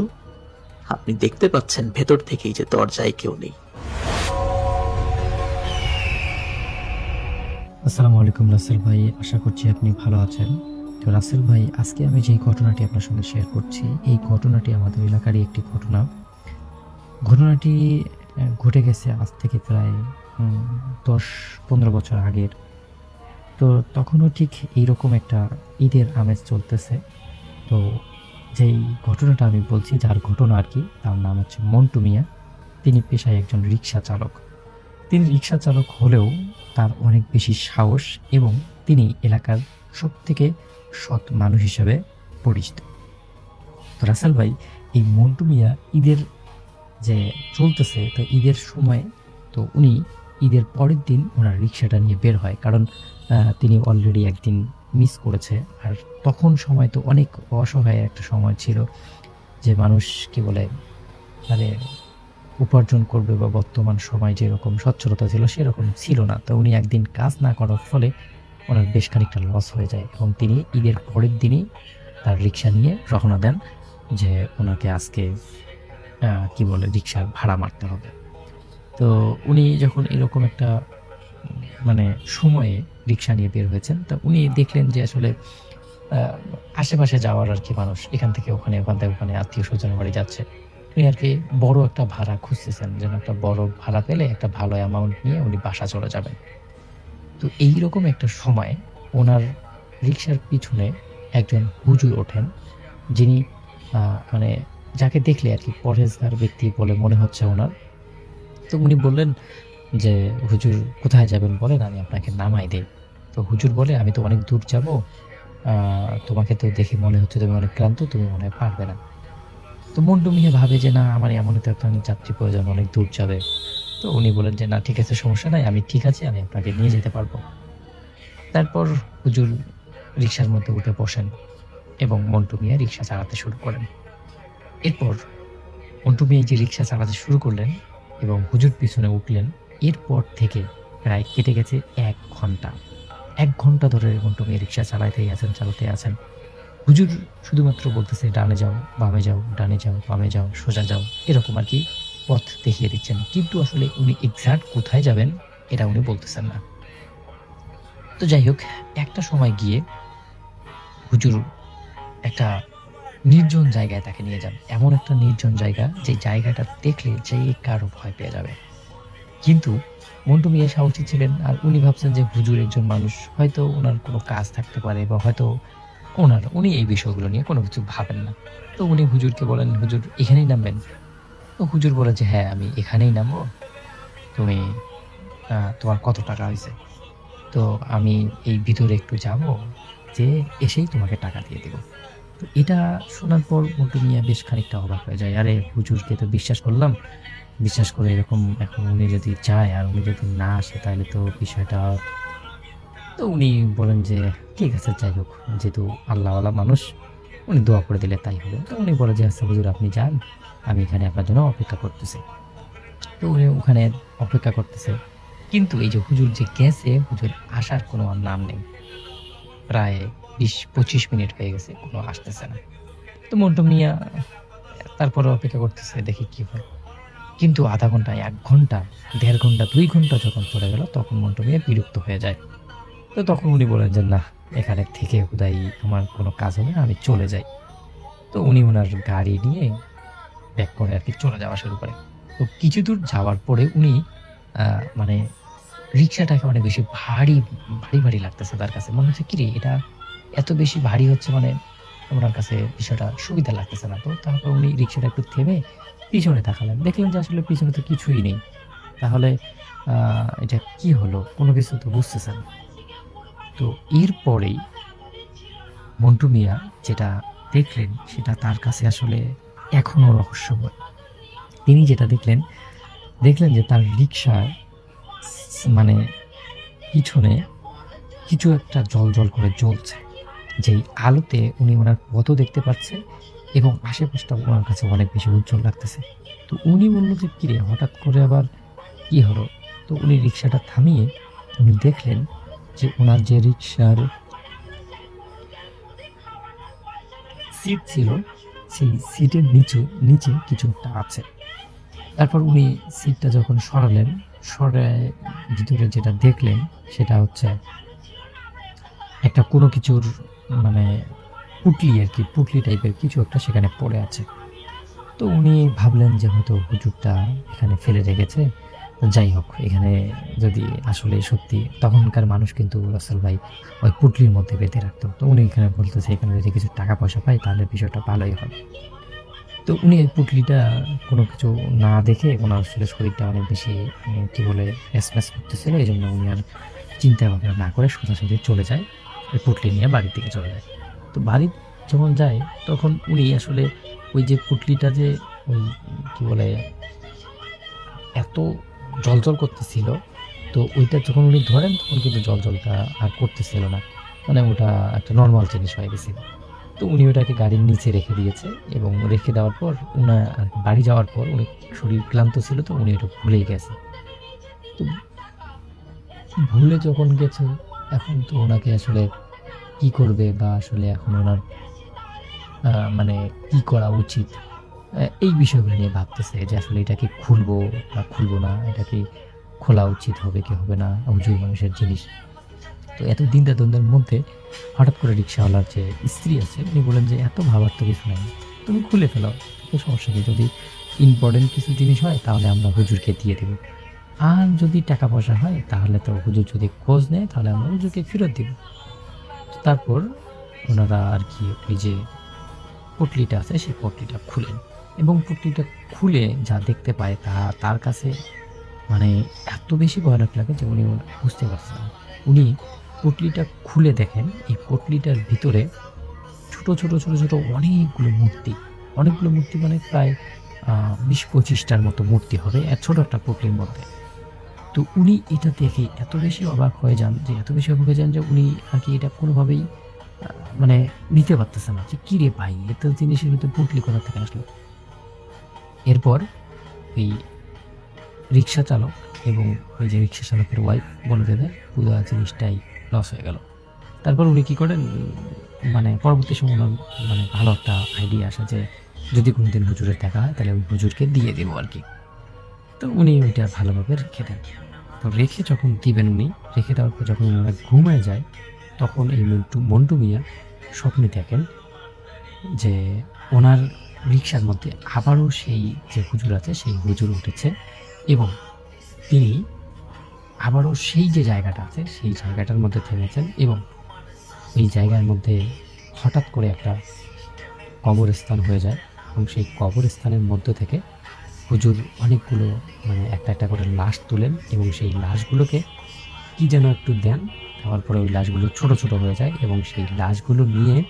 আপনি দেখতে পাচ্ছেন ভেতর থেকেই যে দরজায় কেউ নেই। আসসালামু আলাইকুম রাসেল ভাই, আশা করছি আপনি ভালো আছেন। তো রাসেল ভাই, আজকে আমি যে ঘটনাটি আপনার সঙ্গে শেয়ার করছি, এই ঘটনাটি আমাদের এলাকারই একটি ঘটনাটি ঘটে গেছে আজ থেকে প্রায় 10-15 বছর আগের। তো তখনও ঠিক এইরকম একটা ঈদের আমেজ চলতেছে। তো যেই ঘটনাটা আমি বলছি, যার ঘটনা আর কি, তার নাম হচ্ছে মন্টু মিয়া। তিনি পেশায় একজন রিক্সা চালক। তিনি রিক্সা চালক হলেও তার অনেক বেশি সাহস এবং তিনি এলাকার সবথেকে সৎ মানুষ হিসেবে পরিচিত। তো রাসেল ভাই, এই মন্টু মিয়া ঈদের যে চলতেছে, তো ঈদের সময় তো উনি ঈদের পরের দিন ওনার রিক্সাটা নিয়ে বের হয়, কারণ তিনি অলরেডি একদিন মিস করেছে। আর তখন সময় তো অনেক অসহায় একটা সময় ছিল, যে মানুষ কি বলে মানে উপার্জন করবে বা বর্তমান সময় যেরকম সচ্ছলতা ছিল সেরকম ছিল না। তো উনি একদিন কাজ না করার ফলে ওনার বেশ খানিকটা লস হয়ে যায় এবং তিনি ঈদের পরের দিনই তার রিক্সা নিয়ে রওনা দেন যে ওনাকে আজকে কি বলে রিক্সার ভাড়া মারতে হবে। তো উনি যখন এরকম একটা মানে সময়ে রিক্সা নিয়ে বের হয়েছেন, তা উনি দেখলেন যে আসলে আশেপাশে যাওয়ার আর কি মানুষ এখান থেকে ওখানে, ওখান থেকে ওখানে আত্মীয় স্বজনের বাড়ি যাচ্ছে। উনি আর কি বড় একটা ভাড়া খুঁজতেছেন, যেন একটা বড় ভাড়া পেলে একটা ভালো অ্যামাউন্ট নিয়ে উনি বাসা চলে যাবেন। তো এইরকম একটা সময় ওনার রিক্সার পিছনে একজন হুজুর ওঠেন, যিনি মানে যাকে দেখলে আর কি পরহেজগার ব্যক্তি বলে মনে হচ্ছে ওনার। তো উনি বললেন যে, হুজুর কোথায় যাবেন বলেন, আমি আপনাকে নামাই দেই। তো হুজুর বলে, আমি তো অনেক দূর যাব, তোমাকে তো দেখে মনে হচ্ছে তুমি অনেক ক্লান্ত, তুমি মনে হয় পারবে না। তো মন্টু মিয়া ভাবে যে না, আমার এমন তো একটা যাত্রী প্রয়োজন, অনেক দূর যাবে। তো উনি বলেন যে না ঠিক আছে, সমস্যা নাই, আমি ঠিক আছে, আমি আপনাকে নিয়ে যেতে পারবো। তারপর হুজুর রিক্সার মধ্যে উঠে বসেন এবং মন্টু মিয়া রিক্সা চালাতে শুরু করেন। এরপর মন্টু মিয়া যে রিক্সা চালাতে শুরু করলেন এবং হুজুর পিছনে উঠলেন, এরপর থেকে প্রায় কেটে গেছে 1 ঘন্টা। 1 ঘন্টা ধরে মন্টু মিয়া রিক্সা চালাতে আছেন। হুজুর শুধুমাত্র বলতেছে ডানে যাও, বামে যাও, ডানে যাও, বামে যাও, সোজা যাও, এরকম আর কি পথ দেখিয়ে দিচ্ছেন। কিন্তু আসলে উনি এক্সাক্ট কোথায় যাবেন এটা উনি বলতেছেন না। তো যাই হোক, একটা সময় গিয়ে হুজুর একটা নির্জন জায়গায় তাকে নিয়ে যান। এমন একটা নির্জন জায়গা, যে জায়গাটা দেখলে যে কারো ভয় পেয়ে যাবে। কিন্তু মন্টু মিয়া সাহসী ছিলেন, আর উনি ভাবছেন যে হুজুর একজন মানুষ, হয়তো ওনার কোনো কাজ থাকতে পারে বা হয়তো উনি এই বিষয়গুলো নিয়ে কোনো কিছু ভাবেন না। তো উনি হুজুরকে বলেন, হুজুর এখানেই নামবেন? তো হুজুর বলে যে হ্যাঁ, আমি এখানেই নামবো। তুমি তোমার কত টাকা হইছে? তো আমি এই ভিতরে একটু যাবো, যেয়ে এসেই তোমাকে টাকা দিয়ে দেব। তো এটা শোনার পর মন্টু মিয়া বেশ খানিকটা অবাক হয়ে যায়। আরে হুজুরকে তো বিশ্বাস করলাম, বিশ্বাস করে এরকম এখন উনি যদি যায় আর উনি যদি না আসে তাহলে তো বিষয়টা। তো উনি বলেন যে ঠিক আছে, যাই হোক, যেহেতু আল্লাহওয়ালা মানুষ, উনি দোয়া করে দিলে তাই হবে। তো উনি বলে যে আচ্ছা হুজুর, আপনি যান, আমি এখানে আপনার জন্য অপেক্ষা করতেছি। তো উনি ওখানে অপেক্ষা করতেছে। কিন্তু এই যে হুজুর যে গেছে, হুজুর আসার কোনো আর নাম নেই। প্রায় ২০-২৫ মিনিট হয়ে গেছে, কোনো আসতেছে না। তো মন্টু মিয়া তারপরে অপেক্ষা করতেছে দেখি কি হয়। কিন্তু ০.৫ ঘন্টা, ১ ঘন্টা, ১.৫ ঘন্টা, ২ ঘন্টা যখন চলে গেল তখন মন্টু মিয়া বিরক্ত হয়ে যায়। তো তখন উনি বললেন যে, "নাহ, এখানে থেকে হুদাই আমার কোনো কাজ হবে না, আমি চলে যাই।" তো উনি উনার গাড়ি নিয়ে ব্যাক করে আরকি চলে যাওয়া শুরু করে। তো কিছুদূর যাওয়ার পরে উনি আ মানে রিক্সাটাকে অনেক বেশি ভারী লাগতেছে তার কাছে। মনে হচ্ছে কিরে এটা এত বেশি ভারী হচ্ছে মানে উনার কাছে বিষয়টা সুবিধা লাগতেছে না। তো তারপর উনি রিক্সাটা একটু থেমে পিছনে তাকালেন। দেখলেন যে আসলে পিছনে তো কিছুই নেই। তাহলে আ এটা কি হলো? কোন কিছু তো বুঝতেছেন না। তো এরপরেই মন্টু মিয়া যেটা দেখলেন সেটা তার কাছে আসলে এখনো রহস্যময়। তিনি যেটা দেখলেন যে তার রিক্সার মানে পিছনে কিছু একটা জ্বলজ্বল করে জ্বলছে। যেই আলোতে উনি উনার পথও দেখতে পাচ্ছে এবং আশেপাশটা উনার কাছে অনেক বেশি উজ্জ্বল লাগতেছে। তো উনি বলল যে, "কিরে হঠাৎ করে আবার কি হলো?" তো উনি রিক্সাটা থামিয়ে উনি দেখলেন যে উনার যে রিক্সার সিট ছিল, সেই সিটের নিচে কিছু একটা আছে। তারপর উনি সিটটা যখন সরালেন, সরায় ভিতরে যেটা দেখলেন সেটা হচ্ছে একটা কোনো কিছুর মানে পুঁটলি আরকি, পুঁটলি টাইপের কিছু একটা সেখানে পড়ে আছে। তো উনি ভাবলেন যে হয়তো হুজুরটা এখানে ফেলে রেখেছে। তো যাই হোক এখানে যদি আসলেই সত্যি তখনকার মানুষ কিন্তু রাসেল ভাই ওই পুঁটলির মধ্যে বেঁধে রাখতো। তো উনি এখানে বলতেছে এখানে যদি কিছু টাকা-পয়সা পাই তাহলে বিষয়টা ভালোই হবে। তো উনি এই পুঁটলিটা কোনো কিছু না দেখে উনার আসলে শরীরটা অনেক বেশি কি বলে ম্যাজম্যাজ করতেছিল। এজন্য উনি আর চিন্তা ভাবনা না করে সোজাসুজি চলে যায়। ওই পুঁটলি নিয়ে বাড়ির দিকে চলে যায়। তো বাড়ি যখন যায় তখন উনি আসলে ওই যে পুঁটলিটা যে ওই কি বলে এত জ্বলজ্বল করতেছিল, তো ওইটা যখন উনি ধরেন তখন কিন্তু জ্বলজ্বলটা আর করতেছিল না। মানে ওটা একটা নরমাল জিনিস হয়ে গেছিল। তো উনি ওটাকে গাড়ির নিচে রেখে দিয়েছে এবং রেখে দেওয়ার পর বাড়ি যাওয়ার পর উনি শরীর ক্লান্ত ছিল তো উনি ওটা ভুলেই গেছে। তো ভুলে যখন গেছে এখন তো উনাকে আসলে কি করবে বা আসলে এখন উনার মানে কি করা উচিত? এই বিষয়গুলো নিয়ে ভাবতেছে যে আসলে এটা কি খুলবো বা খুলবো না? এটা কি খোলা উচিত হবে কি হবে না? হুজুর মানুষের জিনিস। তো এত দ্বিধাদ্বন্দ্বের মধ্যে হঠাৎ করে রিক্শাওয়ালার যে স্ত্রী আছে উনি বললেন যে, "এত ভাবার তো কিছু নাই। তুমি খুলে ফেলো। তো সমস্যা কি? যদি ইম্পোর্টেন্ট কিছু জিনিস হয় তাহলে আমরা হুজুরকে দিয়ে দিব। আর যদি টাকা-পয়সা হয় তাহলে তো হুজুর যদি খোঁজ নেয় তাহলে আমরা হুজুরকে ফেরত দিব।" তো তারপর উনারা আরকি ওই যে পুঁটলিটা আছে সেই পুঁটলিটা খুলেন এবং পুঁটলিটা খুলে যা দেখতে পায় তার কাছে মানে এত বেশি ভয়ানক লাগে যে উনি বুঝতে পারছেন না। উনি পুঁটলিটা খুলে দেখেন এই পুঁটলিটার ভিতরে ছোট অনেকগুলো মূর্তি মানে প্রায় ২০-২৫ টার মতো মূর্তি হবে ছোট একটা পুঁটলির মধ্যে। তো উনি এটা দেখে এত বেশি অবাক হয়ে যান যে উনি আরকি এটা কোনোভাবেই আ মানে নিতে পারতেছে না যে, "কিরে ভাই! এত জিনিসের ভিতরে পুঁটলি কোথা থেকে আসলো?" এরপর ওই রিক্সা চালক এবং ওই যে রিক্সা চালকের ওয়াইফ বলে দেবে পুরা জিনিসটাই লস হয়ে গেল। তারপর উনি কি করেন মানে পরবর্তী সময়ে উনার মানে ভালো একটা আইডিয়া আসে যে যদি কোনদিন হুজুরের দেখা হয় তাহলে ওই হুজুরকে দিয়ে দিব আরকি। তো উনি ওইটা ভালোভাবে রেখে দেন। তো রেখে যখন দিবেন উনি, রেখে দেওয়ার পর যখন উনারা ঘুমায়ে যায়, তখন এই মন্টু মিয়া স্বপ্নে দেখেন যে উনার রিক্সার মধ্যে আবারও সেই যে হুজুর আছে সেই হুজুর উঠেছে এবং তিনি আবারও সেই যে জায়গাটা আছে সেই জায়গাটার মধ্যে থেমেছেন এবং ওই জায়গার মধ্যে হঠাৎ করে একটা কবরস্থান হয়ে যায় এবং সেই কবরস্থানের মধ্য থেকে হুজুর অনেকগুলো মানে একটা করে লাশ তুলেন এবং সেই লাশগুলোকে কি যেন একটু দেন, দেওয়ার পরে ওই লাশগুলো ছোট হয়ে যায় এবং সেই লাশগুলো নিয়ে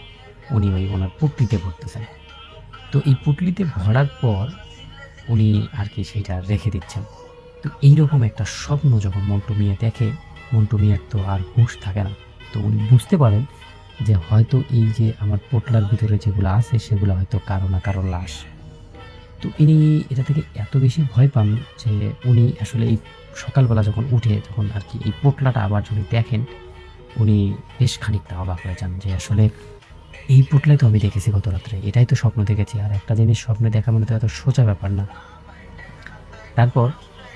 উনি ওনার পুঁটলিতে ভরতেছেন। তো এই পুঁটলিতে ভরার পর উনি আরকি সেইটা রেখে দিচ্ছেন। তো এইরকম একটা স্বপ্ন যখন মন্টু মিয়া দেখে, মন্টু মিয়ার তো আর হুঁশ থাকে না। তো উনি বুঝতে পারেন যে হয়তো এই যে আমার পোটলার ভিতরে যেগুলো আছে সেগুলো হয়তো কারো না কারো লাশ। তো ইনি এটা থেকে এত বেশি ভয় পান যে উনি আসলে এই সকালবেলা যখন উঠে তখন আর কি এই পোটলাটা আবার যদি দেখেন, উনি বেশ খানিকটা অবাক হয়ে যান যে আসলে এই পোটলাই তো আমি দেখেছি গত রাত্রে। এটাই তো স্বপ্ন দেখেছি। আর একটা জিনিস স্বপ্নে দেখা মানে তো এত সোজা ব্যাপার না। তারপর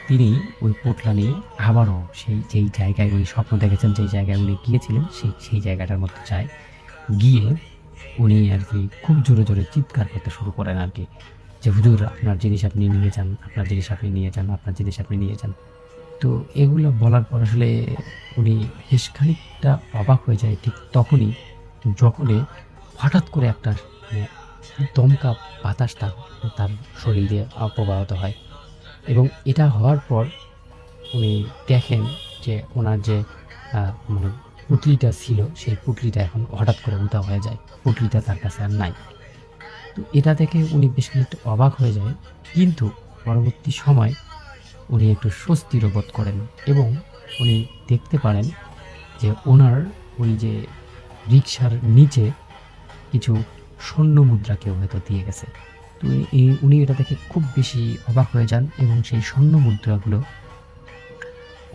তিনি ওই পোটলা নিয়ে আবারও সেই যেই জায়গায় উনি স্বপ্ন দেখেছেন, যেই জায়গায় উনি গিয়েছিলেন সেই জায়গাটার মধ্যে যায়। গিয়ে উনি আর কি খুব জোরে, জোরে চিৎকার করতে শুরু করেন আর কি। যে, "হুজুর আপনার জিনিস আপনি নিয়ে যান, আপনার জিনিস আপনি নিয়ে যান, আপনার জিনিস আপনি নিয়ে যান।" তো এগুলো বলার পর আসলে উনি বেশ খানিকটা অবাক হয়ে যায় ঠিক তখনই যখনই হঠাৎ করে একটা মানে দমকা বাতাস তার শরীর দিয়ে প্রবাহিত হয় এবং এটা হওয়ার পর উনি দেখেন যে ওনার যে মানে পুঁটলিটা ছিল সেই পুঁটলিটা এখন হঠাৎ করে উধাও হয়ে যায়। পুঁটলিটা তার কাছে আর নাই। তো এটা দেখে উনি বেশ খানিকটা অবাক হয়ে যায়। কিন্তু পরবর্তী সময় উনি একটু স্বস্তিরও বোধ করেন এবং উনি দেখতে পারেন যে ওনার ওই যে রিকশার নিচে কিছু স্বর্ণ মুদ্রা কেউ হয়তো দিয়ে গেছে। তো উনি এটা দেখে খুব বেশি অবাক হয়ে যান এবং সেই স্বর্ণ মুদ্রাগুলো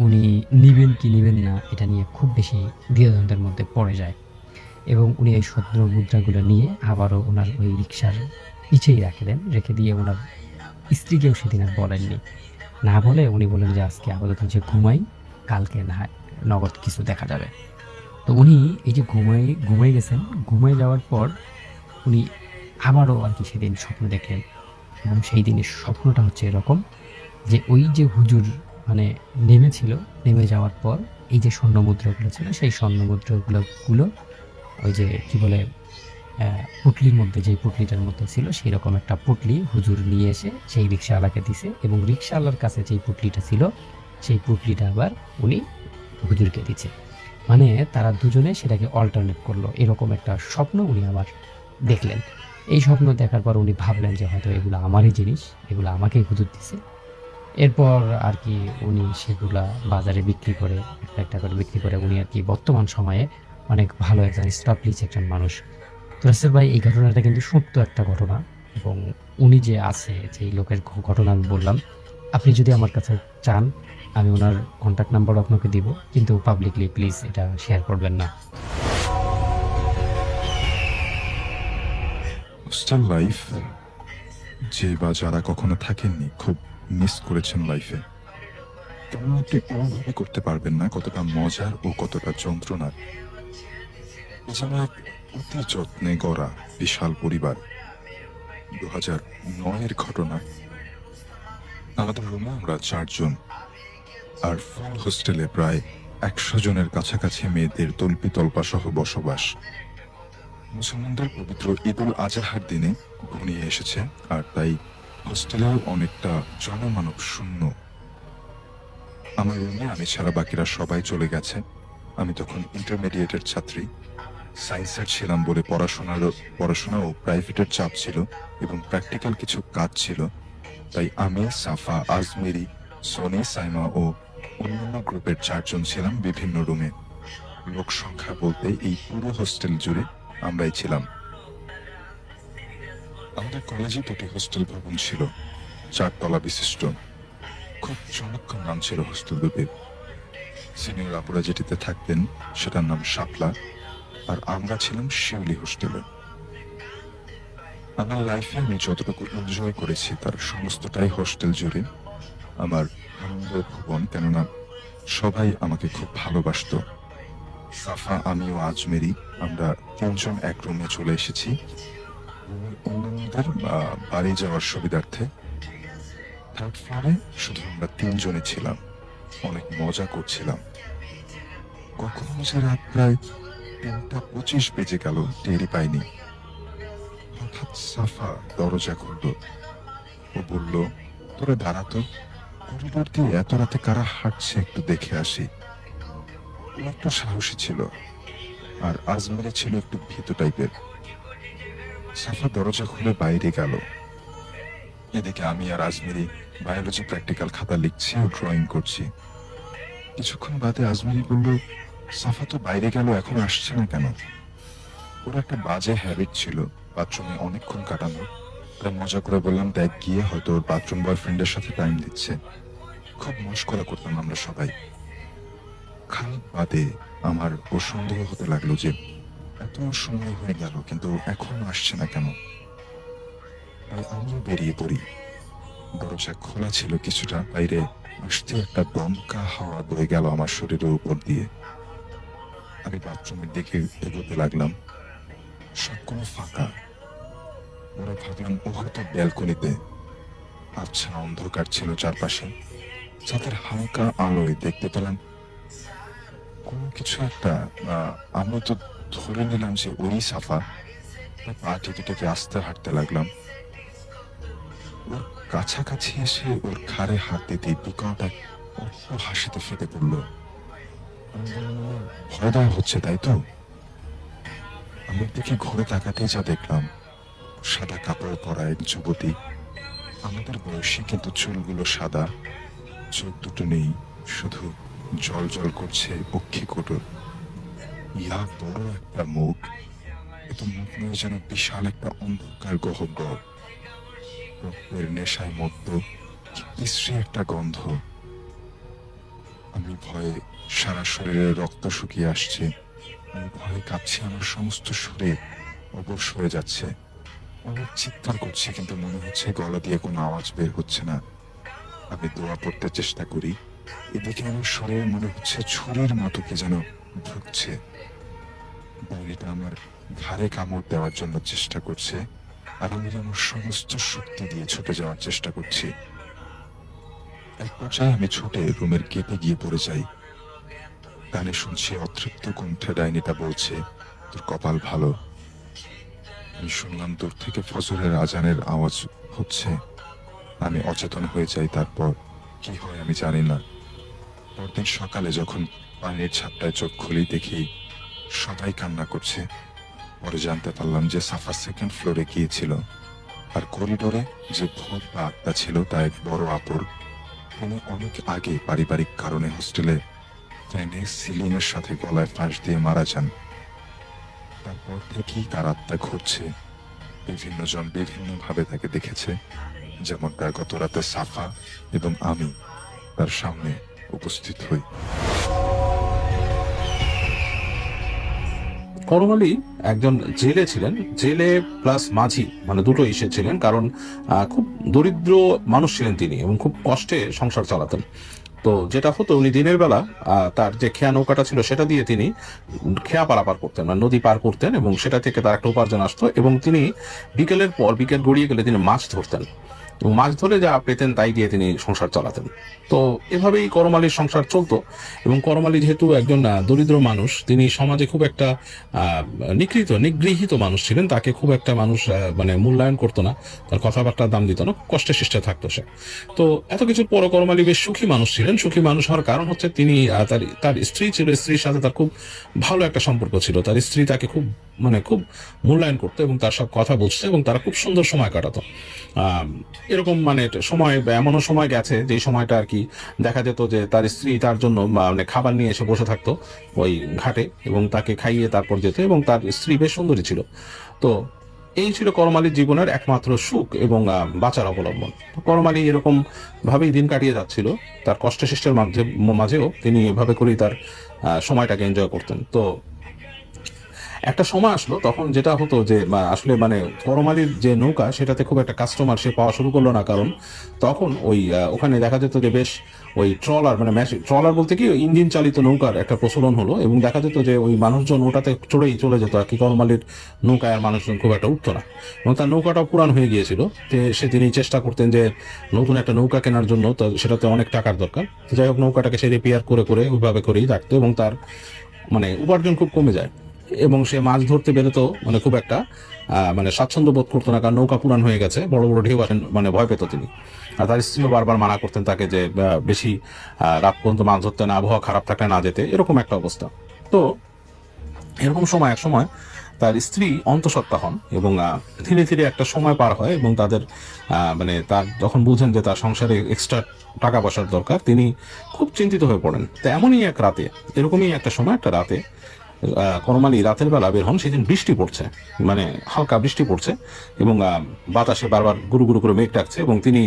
উনি নিবেন কি নিবেন না এটা নিয়ে খুব বেশি দ্বিধাদ্বন্দ্বের মধ্যে পড়ে যায় এবং উনি এই স্বর্ণ মুদ্রাগুলো নিয়ে আবারও ওনার ওই রিকশার পিছেই রেখে দেন। রেখে দিয়ে ওনার স্ত্রীকেও সেদিন আর বলেননি। না বলে উনি বললেন যে, "আজকে আপাতত যে ঘুমাই, কালকে না হয় নগদ কিছু দেখা যাবে।" তো উনি এই যে ঘুমাই গেছেন, ঘুমায় যাওয়ার পর উনি আবারও আর কি সেদিন স্বপ্ন দেখলেন এবং সেই দিনের স্বপ্নটা হচ্ছে এরকম যে ওই যে হুজুর মানে নেমেছিল, নেমে যাওয়ার পর এই যে স্বর্ণ মুদ্রাগুলো ছিল সেই স্বর্ণ মুদ্রাগুলো ওই যে কি বলে পুঁটলির মধ্যে যেই পুঁটলিটার মধ্যে ছিল সেইরকম একটা পুঁটলি হুজুর নিয়ে এসে সেই রিকশাওয়ালাকে দিছে এবং রিকশাওয়ালার কাছে যেই পুঁটলিটা ছিল সেই পুঁটলিটা আবার উনি হুজুরকে দিচ্ছে। মানে তারা দুজনে সেটাকে অল্টারনেট করলো। এরকম একটা স্বপ্ন উনি আবার দেখলেন। এই স্বপ্ন দেখার পর উনি ভাবলেন যে হয়তো এগুলো আমারই জিনিস, এগুলো আমাকেই হুজুর দিছে। এরপর আর কি উনি সেগুলা বাজারে বিক্রি করে একটা করে বিক্রি করে উনি আর কি বর্তমান সময়ে অনেক ভালো একজন established একজন মানুষ। তো রাসেল ভাই এই ঘটনাটা কিন্তু সত্য একটা ঘটনা এবং উনি যে আছে যেই লোকের ঘটনা আমি বললাম, আপনি যদি আমার কাছে চান আমি উনার কনট্যাক্ট নাম্বারও আপনাকে দিব। কিন্তু পাবলিকলি প্লিজ এটা শেয়ার করবেন না। হোস্টেল লাইফ যে বা যারা কখনো থাকেননি খুব মিস করেছেন লাইফে, তেমন আপনি অনুভবই করতে পারবেন না কতটা মজার ও কতটা যন্ত্রণার। যেন এক অতি যত্নে গড়া বিশাল পরিবার। 2009-এর ঘটনা। আমাদের রুমে আমরা 4 জন, আর ফুল হোস্টেলে প্রায় 100 জনের কাছাকাছি মেয়েদের তল্পিতল্পা সহ বসবাস। মুসলমানদের পবিত্র ঈদুল আজহার দিনে ঘনিয়ে এসেছে, আর তাই হোস্টেলেও অনেকটা জনমানব শূন্য। আমার রুমে আমি ছাড়া বাকিরা সবাই চলে গেছে। আমি তখন ইন্টারমিডিয়েটের ছাত্রী। সায়েন্সের ছিলাম বলে পড়াশোনা ও প্রাইভেটের চাপ ছিল এবং প্র্যাকটিক্যাল কিছু কাজ ছিল। তাই আমি, সাফা, আজমেরি, সোনি, সাইমা ও অন্যান্য গ্রুপের 4 জন ছিলাম বিভিন্ন রুমে। লোক সংখ্যা বলতে এই পুরো হোস্টেল জুড়ে আমরাই ছিলাম। আমাদের কলেজে 2টি হোস্টেল ভবন ছিল, 4 তলা বিশিষ্ট। খুব চমৎকার নাম ছিল হোস্টেল দুটির। সিনিয়র আপুরা যেটিতে থাকতেন সেটার নাম শাপলা, আর আমরা ছিলাম শিউলি হোস্টেলে। আমার লাইফে আমি যতটুকু এনজয় করেছি তার সমস্তটাই হোস্টেল জুড়ে আমার আনন্দ ভুবন, কেননা সবাই আমাকে খুব ভালোবাসতো। সাফা, আমি ও আজমেরি আমরা 3 জন এক রুমে চলে এসেছি অন্যান্যদের বাড়ি যাওয়ার সুবিধার্থে। 3rd ফ্লোরে শুধু আমরা 3 জনই ছিলাম। অনেক মজা করছিলাম। কখনো যে রাত প্রায় 3:25 বেজে গেল টেরই পাইনি। হঠাৎ সাফা দরজা খুলল। ও বলল, তোরা দাঁড়াতো, করিডোর দিয়ে এত রাতে কারা হাঁটছে একটু দেখে আসি। ও একটু সাহসী ছিল, আর আজমেরে ছিল একটু ভীতু টাইপের। সাফা দরজা খুলে বাইরে গেল। এদিকে আমি আর আজমেরি বায়োলজি প্র্যাকটিক্যাল খাতা লিখছি ও ড্রয়িং করছি। কিছুক্ষণ বাদে আজমেরি বলল, সাফা তো বাইরে গেল, এখন আসছে না কেন? ওর একটা বাজে হ্যাবিট ছিল বাথরুমে অনেকক্ষণ কাটানো। তাই মজা করে বললাম, দেখ গিয়ে হয়তো ওর বাথরুম বয়ফ্রেন্ডের সাথে টাইম দিচ্ছে। খুব মস্করা করতাম আমরা সবাই। খানিক বাদে আমার ও সন্দেহ হতে লাগলো যে এত সময় হয়ে গেল কিন্তু এখনো আসছে না কেন। তাই আমিও বেরিয়ে পড়ি। দরজা খোলা ছিল কিছুটা, বাইরে আসতে একটা দমকা হাওয়া বয়ে গেল আমার শরীরের উপর দিয়ে। আমি বাথরুমের দিকে এগোতে লাগলাম, সবগুলো ফাঁকা। ওরা ভাবলাম ও হয়তো ব্যালকনিতে। আচ্ছা, অন্ধকার ছিল চারপাশে, যাদের হালকা আলোয় দেখতে পেলাম কোনো কিছু একটা। আমি তো ধরে নিলাম যে ওই সাফা। তাই পা টিকে টিকে আস্তে হাঁটতে লাগলাম। ওর কাছাকাছি এসে ওর ঘাড়ে হাত দিতেই বুকাটা অল্প হাসিতে ফেটে পড়ল। আমি বললাম, ভয় দেওয়া হচ্ছে তাই তো? আমি দেখি ঘুরে তাকাতেই যা দেখলাম, সাদা কাপড় পরা এক যুবতী, আমাদের বয়সী কিন্তু চুলগুলো সাদা, চোখ দুটো নেই, শুধু জল জল করছে অক্ষিকোটর। ইয়া বড় একটা মুখ, এত মুখ নয় যেন বিশাল একটা অন্ধকার গহ্বর। রক্তের নেশায় মত্ত, কি বিশ্রী একটা গন্ধ। আমি ভয়ে, সারা শরীরে রক্ত শুকিয়ে আসছে। আমি ভয়ে কাঁপছি, আমার সমস্ত শরীর অবশ হয়ে যাচ্ছে। অনেক চিৎকার করছি কিন্তু মনে হচ্ছে গলা দিয়ে কোনো আওয়াজ বের হচ্ছে না। আমি দোয়া পড়তে চেষ্টা করি, এদিকে আমার শরীরে মনে হচ্ছে ছুরির মতো কে যেন ঢুকছে। বড়িটা আমার ঘাড়ে কামড় দেওয়ার জন্য চেষ্টা করছে, আর আমি আমার সমস্ত শক্তি দিয়ে ছুটে যাওয়ার চেষ্টা করছি। এক পর্যায়ে আমি ছুটে রুমের গেটে গিয়ে পড়ে যাই। কানে শুনছি অতৃপ্ত কণ্ঠে ডাইনিটা বলছে, তোর কপাল ভালো। আমি শুনলাম দূর থেকে ফজরের আজানের আওয়াজ হচ্ছে। আমি অচেতন হয়ে যাই। তারপর কি হয় আমি জানি না। পরদিন সকালে যখন পানির ছাপটায় চোখ খুলি দেখি সবাই কান্না করছে। পরে জানতে পারলাম যে সাফা সেকেন্ড ফ্লোরে গিয়েছিল, আর করিডোরে যে ভূত বা আত্মা ছিল তা এক বড় আপুর। তিনি অনেক আগে পারিবারিক কারণে হোস্টেলে ফ্যানে সিলিং এর সাথে গলায় ফাঁস দিয়ে মারা যান। তারপর থেকেই তার আত্মা ঘুরছে। বিভিন্ন জন বিভিন্ন ভাবে তাকে দেখেছে, যেমনটা গত রাতে সাফা এবং আমি তার সামনে উপস্থিত হই। করম আলী একজন জেলে ছিলেন, জেলে প্লাস মাঝি, মানে দুটো ইসে ছিলেন। কারণ খুব দরিদ্র মানুষ ছিলেন তিনি এবং খুব কষ্টে সংসার চালাতেন। তো যেটা হতো, উনি দিনের বেলা তার যে খেয়া নৌকাটা ছিল সেটা দিয়ে তিনি খেয়া পারাপার করতেন, মানে নদী পার করতেন, এবং সেটা থেকে তার একটা উপার্জন আসতো। এবং তিনি বিকেলের পর, বিকেল গড়িয়ে গেলে তিনি মাছ ধরতেন, এবং মাছ ধরে যা পেতেন তাই দিয়ে তিনি সংসার চালাতেন। তো এভাবেই করম আলীর সংসার চলতো। এবং করম আলী যেহেতু একজন দরিদ্র মানুষ, তিনি সমাজে খুব একটা নিগৃহীত মানুষ ছিলেন। তাকে খুব একটা মানুষ মানে মূল্যায়ন করতো না, তার কথাবার্তার দাম দিত না, কষ্টে সৃষ্টে থাকতো সে। তো এত কিছুর পরও করম আলী বেশ সুখী মানুষ ছিলেন। সুখী মানুষ হওয়ার কারণ হচ্ছে তিনি তার স্ত্রী ছিল, স্ত্রীর সাথে তার খুব ভালো একটা সম্পর্ক ছিল। তার স্ত্রী তাকে খুব খুব মূল্যায়ন করতো এবং তার সব কথা বুঝতো, এবং তারা খুব সুন্দর সময় কাটাতো। এরকম সময়, এমনও সময় গেছে যে সময়টা আর কি দেখা যেত যে তার স্ত্রী তার জন্য খাবার নিয়ে এসে বসে থাকতো ওই ঘাটে, এবং তাকে খাইয়ে তারপর যেত, এবং তার স্ত্রী বেশ সুন্দরী ছিল। তো এই ছিল করম আলীর জীবনের একমাত্র সুখ এবং বাঁচার অবলম্বন। করম আলী এরকম ভাবেই দিন কাটিয়ে যাচ্ছিল। তার কষ্ট সৃষ্টির মাঝেও তিনি এভাবে করেই তার সময়টাকে এনজয় করতেন। তো একটা সময় আসলো, তখন যেটা হতো যে আসলে করম আলীর যে নৌকা, সেটাতে খুব একটা কাস্টমার সে পাওয়া শুরু করলো না। কারণ তখন ওখানে দেখা যেত যে বেশ ওই ট্রলার, ট্রলার বলতে কি ইঞ্জিন চালিত নৌকার একটা প্রচলন হলো, এবং দেখা যেত যে ওই মানুষজন ওটাতে চড়েই চলে যেত আর কি। করম আলীর নৌকায় আর মানুষজন খুব একটা উঠতো না, এবং তার নৌকাটাও পুরান হয়ে গিয়েছিল। তিনি চেষ্টা করতেন যে নতুন একটা নৌকা কেনার জন্য, তো সেটাতে অনেক টাকার দরকার। যাই হোক, নৌকাটাকে সে রিপেয়ার করে ওইভাবে করেই রাখতো, এবং তার উপার্জন খুব কমে যায়, এবং সে মাছ ধরতে বেরোতো খুব একটা স্বাচ্ছন্দ্য বোধ করতো না, কারণ নৌকা পুরান হয়ে গেছে, বড় বড় ঢেউ আসেন, ভয় পেত তিনি। আর তার স্ত্রীও বারবার মানা করতেন তাকে যে বেশি রাত পর্যন্ত মাছ ধরতে না, আবহাওয়া খারাপ থাকলে না যেতে, এরকম একটা অবস্থা। তো এরকম সময় এক সময় তার স্ত্রী অন্তঃসত্ত্বা হন, এবং ধীরে ধীরে একটা সময় পার হয়, এবং তাদের তার যখন বুঝেন যে তার সংসারে এক্সট্রা টাকা পয়সার দরকার, তিনি খুব চিন্তিত হয়ে পড়েন। তো এরকমই একটা সময়, একটা রাতে করমালী রাতের বেলা বের হন, সেদিন বৃষ্টি পড়ছে, মানে হালকা বৃষ্টি পড়ছে, এবং বাতাসে বারবার গুরু গুরু করে মেঘ ডাকছে, এবং তিনি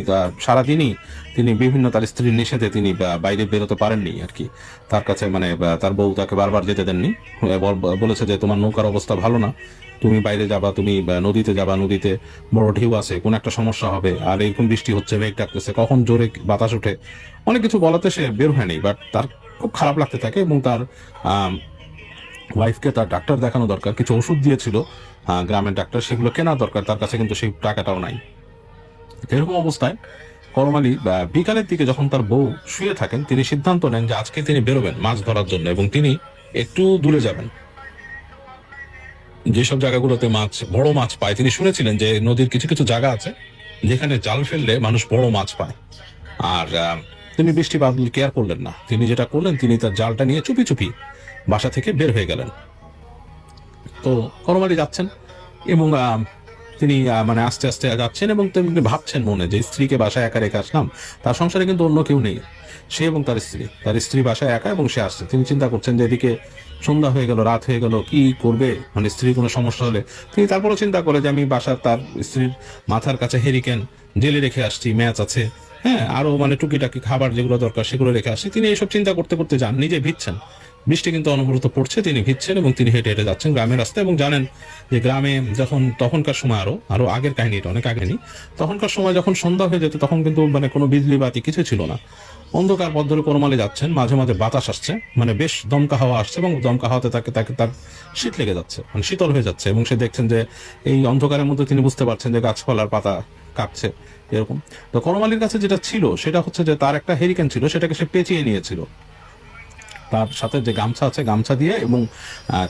সারাদিনই তিনি বিভিন্ন তার স্ত্রীর নিষেধে তিনি বাইরে বেরোতে পারেননি আর কি। তার কাছে মানে তার বউ তাকে বারবার যেতে দেননি, বলেছে যে তোমার নৌকার অবস্থা ভালো না, তুমি বাইরে যাবা, তুমি নদীতে যাবা, নদীতে বড় ঢেউ আছে, কোন একটা সমস্যা হবে, আর এরকম বৃষ্টি হচ্ছে, মেঘ ডাকতেছে, কখন জোরে বাতাস ওঠে, অনেক কিছু বলাতে সে বের হয়নি। বাট তার খুব খারাপ লাগতে থাকে, এবং তার ওয়াইফকে তার ডাক্তার দেখানো দরকার, কিছু ওষুধ দিয়েছিল গ্রামের ডাক্তার, সেগুলো কেনা দরকার, তার কাছে কিন্তু সেই টাকাটাও নাই। এরকম অবস্থায় করমালী বিকালের দিকে যখন তার বউ শুয়ে থাকেন, তিনি সিদ্ধান্ত নেন যে আজকে তিনি বেরোবেন মাছ ধরার জন্য, এবং তিনি একটু দূরে যাবেন যেসব জায়গাগুলোতে মাছ, বড় মাছ পায়। তিনি শুনেছিলেন যে নদীর কিছু কিছু জায়গা আছে যেখানে জাল ফেললে মানুষ বড় মাছ পায়। আর তিনি বৃষ্টি বাদল কেয়ার করলেন না, তিনি যেটা করলেন, তিনি তার জালটা নিয়ে চুপি চুপি বাসা থেকে বের হয়ে গেলেন। তো করমালী যাচ্ছেন, এবং তিনি মানে আস্তে আস্তে যাচ্ছেন, এবং তিনি ভাবছেন মনে যে স্ত্রীকে বাসায় একা রেখে আসলাম, তার সংসারে কিন্তু অন্য কেউ নেই, সে এবং তার স্ত্রী বাসায় একা, এবং সে আসছে। তিনি চিন্তা করছেন যে এদিকে সন্ধ্যা হয়ে গেল, রাত হয়ে গেল, কি করবে, মানে স্ত্রীর কোনো সমস্যা হলে। তিনি তারপরও চিন্তা করে যে আমি বাসার তার স্ত্রীর মাথার কাছে হেরিকেন জেলে রেখে আসছি, ম্যাচ আছে, হ্যাঁ, আরো মানে টুকিটাকি খাবার যেগুলো দরকার সেগুলো রেখে আসছি। তিনি এইসব চিন্তা করতে করতে যান, নিজে ভিজছেন, বৃষ্টি কিন্তু অনবরত পড়ছে, তিনি ভিজছেন, এবং তিনি হেঁটে হেঁটে যাচ্ছেন গ্রামের রাস্তায়। এবং জানেন যে গ্রামে যখন তখনকার সময়, আরো আগের কাহিনী, এটা অনেক আগে নেই, তখনকার সময় যখন সন্ধ্যা হয়ে যেত তখন কিন্তু মানে কোনো বিজলি বাতি কিছু ছিল না, অন্ধকার পথ ধরে করমালী যাচ্ছেন, মাঝে মাঝে বাতাস আসছে, মানে বেশ দমকা হাওয়া আসছে, এবং দমকা হাওয়াতে তার শীত লেগে যাচ্ছে, মানে শীতল হয়ে যাচ্ছে, এবং সে দেখছেন যে এই অন্ধকারের মধ্যে তিনি বুঝতে পারছেন যে গাছপালার পাতা কাঁপছে এরকম। তো করমালীর কাছে যেটা ছিল সেটা হচ্ছে যে তার একটা হেরিকেন ছিল, সেটাকে সে পেঁচিয়ে নিয়েছিল, তার সাথে যে গামছা আছে গামছা দিয়ে, এবং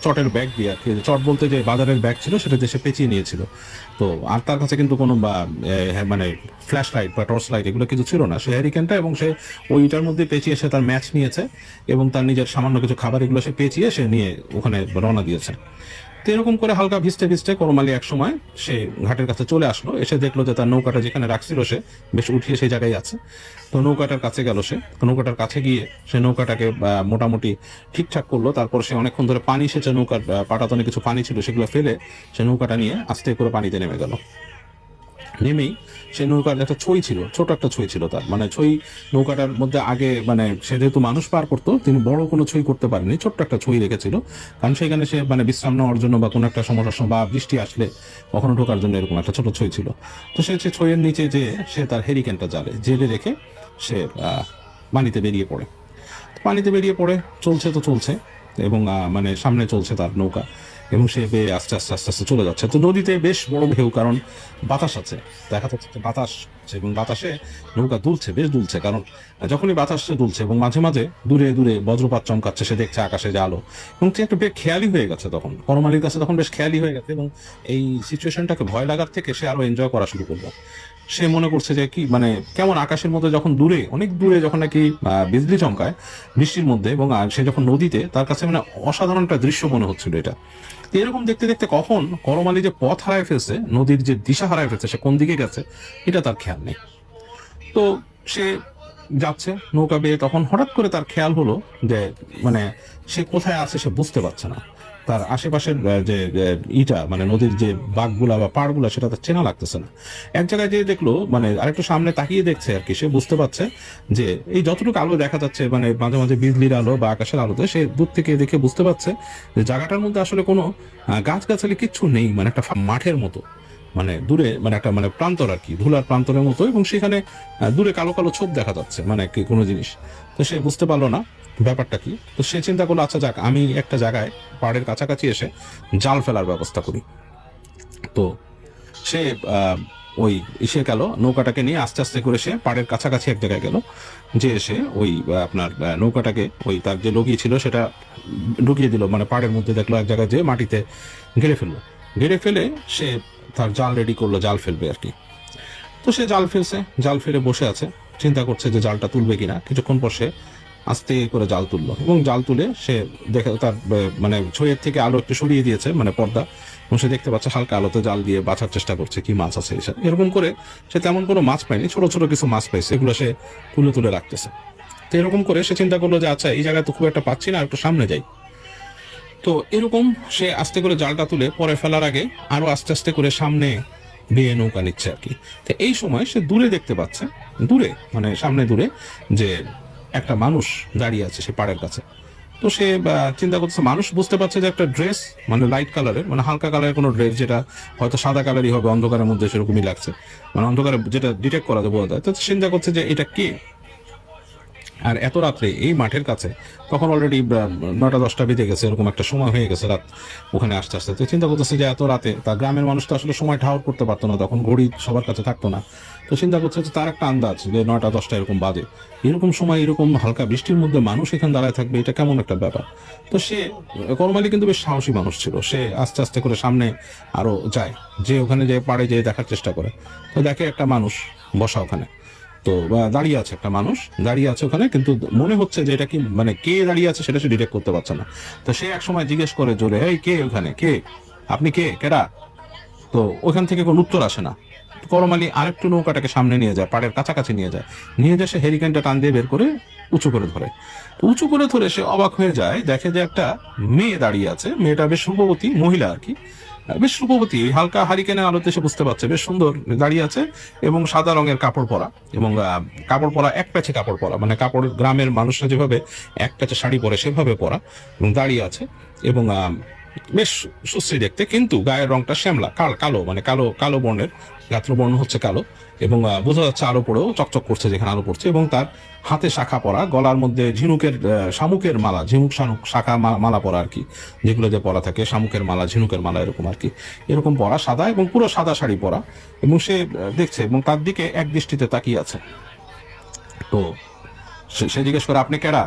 চটের ব্যাগ দিয়ে আর কি, চট বলতে যে বাজারের ব্যাগ ছিল সেটা দিয়ে সে পেঁচিয়ে নিয়েছিল। তো আর তার কাছে কিন্তু কোনো মানে ফ্ল্যাশ লাইট বা টর্চ লাইট এগুলো কিছু ছিল না, সে হ্যারিকেনটা, এবং সে ওইটার মধ্যে পেঁচিয়ে সে তার ম্যাচ নিয়েছে, এবং তার নিজের সামান্য কিছু খাবার এগুলো সে পেঁচিয়ে সে নিয়ে ওখানে রওনা দিয়েছে। তো এরকম করে হালকা ভিজতে ভিজতে করমালী এক সময় সে ঘাটের কাছে চলে আসলো, এসে দেখলো যে তার নৌকাটা যেখানে রাখছিল সে বেশ উঠিয়ে সেই জায়গায় আছে। তো নৌকাটার কাছে গেল, সে নৌকাটার কাছে গিয়ে সে নৌকাটাকে মোটামুটি ঠিকঠাক করলো। তারপর সে অনেকক্ষণ ধরে পানি সেচে, নৌকার পাটাতনে কিছু পানি ছিল সেগুলো ফেলে সে নৌকাটা নিয়ে আস্তে করে পানিতে নেমে গেল। নেমেই সেই নৌকার একটা ছই ছিল, ছোট একটা ছই ছিল তার, মানে ছই নৌকাটার মধ্যে আগে, মানে সে যেহেতু মানুষ পার করতো, তিনি বড় কোনো ছই করতে পারেনি, ছোট্ট একটা ছই রেখেছিল, কারণ সেখানে সে মানে বিশ্রাম নেওয়ার জন্য বা কোনো একটা সমস্যা বা বৃষ্টি আসলে কখনো ঢোকার জন্য এরকম একটা ছোট ছই ছিল। তো সে ছইয়ের নিচে যে সে তার হেরিকেনটা জেলে রেখে সে পানিতে বেরিয়ে পড়ে। পানিতে বেরিয়ে পড়ে চলছে তো চলছে, এবং মানে সামনে চলছে তার নৌকা, এবং সে আস্তে আস্তে আস্তে আস্তে চলে যাচ্ছে। তো নদীতে বেশ বড় ঢেউ, কারণ বাতাস আছে, দেখা যাচ্ছে বাতাস আছে, এবং বাতাসে নৌকা দুলছে, বেশ দুলছে, কারণ যখনই বাতাস দুলছে, এবং মাঝে মাঝে দূরে দূরে বজ্রপাত চমকাচ্ছে, সে দেখছে আকাশে যে আলো, এবং সে একটু বেশ খেয়ালি হয়ে গেছে তখন, করমালীর কাছে তখন বেশ খেয়ালি হয়ে গেছে, এবং এই সিচুয়েশনটাকে ভয় লাগার থেকে সে আরো এনজয় করা শুরু করলো। সে মনে করছে যে কি, মানে কেমন আকাশের মধ্যে যখন দূরে, অনেক দূরে যখন নাকি বিজলি চমকায় বৃষ্টির মধ্যে, এবং সে যখন নদীতে, তার কাছে মানে অসাধারণ একটা দৃশ্য মনে হচ্ছিল এটা। এরকম দেখতে দেখতে কখন করমালী যে পথ হারায় ফেলছে, নদীর যে দিশা হারায় ফেলছে, সে কোন দিকে গেছে এটা তার খেয়াল নেই। তো সে যাচ্ছে নৌকা বেয়ে, তখন হঠাৎ করে তার খেয়াল হলো যে মানে সে কোথায় আছে সে বুঝতে পারছে না, তার আশেপাশের যে ইটা, মানে নদীর যে বাঘগুলা বা পাড়গুলা, সেটা তার চেনা লাগতেছে না। এক জায়গায় যে দেখলো, মানে আরেকটু সামনে তাকিয়ে দেখছে আর কি, সে বুঝতে পারছে যে এই যতটুকু আলো দেখা যাচ্ছে, মানে মাঝে মাঝে বিজলির আলো বা আকাশের আলোতে, সে দূর থেকে দেখে বুঝতে পারছে যে জায়গাটার মধ্যে আসলে কোনো গাছগাছালি কিচ্ছু নেই, মানে একটা মাঠের মতো, মানে দূরে, মানে একটা মানে প্রান্তর আর কি, ধুলার প্রান্তরের মতো, এবং সেখানে দূরে কালো কালো ছোপ দেখা যাচ্ছে, মানে কি কোনো জিনিস। তো সে বুঝতে পারলো না ব্যাপারটা কি। তো সে চিন্তা করলো, আচ্ছা যাক, আমি একটা জায়গায় পাড়ের কাছাকাছি এসে জাল ফেলার ব্যবস্থা করি। তো সে ওই এসে গেল, নৌকাটাকে নিয়ে আস্তে আস্তে করে সে পাড়ের কাছাকাছি এক জায়গায় গেল, যে এসে ওই আপনার নৌকাটাকে, ওই তার যে লগি ছিল সেটা ঢুকিয়ে দিল, মানে পাড়ের মধ্যে দেখলো এক জায়গায় যে মাটিতে ঘিরে ফেললো, ঘিরে ফেলে সে তার জাল রেডি করলো, জাল ফেলবে আর কি। তো সে জাল ফেলছে, জাল ফেলে বসে আছে, চিন্তা করছে যে জালটা তুলবে কিনা। কিছুক্ষণ পর সে আস্তে করে জাল তুললো, এবং জাল তুলে সে দেখে তার মানে ছইয়ের থেকে আলো একটু সরিয়ে দিয়েছে, মানে পর্দা, এবং সে দেখতে পাচ্ছে হালকা আলোতে জাল দিয়ে বাছার চেষ্টা করছে কি মাছ আছে এসব। এরকম করে সে তেমন কোনো মাছ পায়নি, ছোট ছোট কিছু মাছ পাইছে, এগুলো সে তুলে তুলে রাখতেছে। তো এরকম করে সে চিন্তা করলো যে আচ্ছা, এই জায়গায় তো খুব একটা পাচ্ছি না, একটু সামনে যাই। তো এরকম সে আস্তে করে জালটা তুলে পরে ফেলার আগে আরো আস্তে আস্তে করে সামনে বেয়ে নৌকা নিচ্ছে আর কি। তো এই সময় সে দূরে দেখতে পাচ্ছে, দূরে মানে সামনে দূরে, যে একটা মানুষ দাঁড়িয়ে আছে সে পাড়ের কাছে। তো সে চিন্তা করতেছে, মানুষ বুঝতে পারছে যে একটা ড্রেস মানে লাইট কালারের, মানে হালকা কালারের কোনো ড্রেস, যেটা হয়তো সাদা কালারই হবে, অন্ধকারের মধ্যে সেরকমই লাগছে, মানে অন্ধকারে যেটা ডিটেক্ট করা যায় বোঝা যায়। তো চিন্তা করছে যে এটা কে। আর এত রাত্রে এই মাঠের কাছে, তখন অলরেডি 9টা-10টা বেজে গেছে, এরকম একটা সময় হয়ে গেছে রাত ওখানে আসতে আসতে। তো চিন্তা করতেছে যে এত রাতে, তা গ্রামের মানুষ তো আসলে সময় ঠাউর করতে পারতো না, তখন ঘড়ি সবার কাছে থাকতো না। তো চিন্তা করছে যে তার একটা আন্দাজ যে 9টা-10টা এরকম বাজে, এরকম সময় এরকম হালকা বৃষ্টির মধ্যে মানুষ এখানে দাঁড়ায় থাকবে, এটা কেমন একটা ব্যাপার। তো সে করমালি কিন্তু বেশ সাহসী মানুষ ছিল, সে আস্তে আস্তে করে সামনে আরো যায়, যে ওখানে যে পাড়ে যেয়ে দেখার চেষ্টা করে। তো দেখে একটা মানুষ বসা ওখানে, তো দাঁড়িয়ে আছে, একটা মানুষ দাঁড়িয়ে আছে ওখানে, কিন্তু মনে হচ্ছে যে এটা কি, মানে কে দাঁড়িয়ে আছে সেটা সে ডিটেক্ট করতে পারছে না। তো সে এক সময় জিজ্ঞেস করে জোরে, এই কে ওখানে, কে, আপনি কে, কেডা? তো ওখান থেকে কোনো উত্তর আসে না। করমালি আরেকটু নৌকাটাকে সামনে নিয়ে যায়, পাড়ের কাছাকাছি নিয়ে যায়, নিয়ে যায় সে হেরিকেনটা টান দিয়ে বের করে উঁচু করে ধরে। তো উঁচু করে ধরে সে অবাক হয়ে যায়, দেখে যে একটা মেয়ে দাঁড়িয়ে আছে, মেয়েটা বেশ রূপবতী মহিলা আর কি, বেশ রূপবতী, হালকা হারিকেনের আলোতে সে বুঝতে পারছে, বেশ সুন্দর দাঁড়িয়ে আছে, এবং সাদা রঙের কাপড় পরা, এবং কাপড় পরা এক প্যাচে কাপড় পরা, মানে কাপড় গ্রামের মানুষরা যেভাবে এক প্যাচে শাড়ি পরে সেভাবে পরা, এবং দাঁড়িয়ে আছে, এবং বেশ সুশ্রী দেখতে, কিন্তু গায়ের রংটা শ্যামলা, কালো, মানে কালো কালো বর্ণের, গাত্রবর্ণ হচ্ছে কালো, এবং বোঝা যাচ্ছে আলো পড়েও চকচক করছে যেখানে আলো পড়ছে, এবং তার হাতে শাখা পরা, গলার মধ্যে ঝিনুকের শামুকের মালা, ঝিনুক শাখা মালা পরা আর কি, যেগুলো যে পরা থাকে, শামুকের মালা, ঝিনুকের মালা, এরকম আর কি, এরকম পরা সাদা, এবং পুরো সাদা শাড়ি পরা, এবং সে দেখছে এবং তার দিকে এক দৃষ্টিতে তাকিয়ে আছে। তো সে জিজ্ঞেস করে, আপনি কেডা?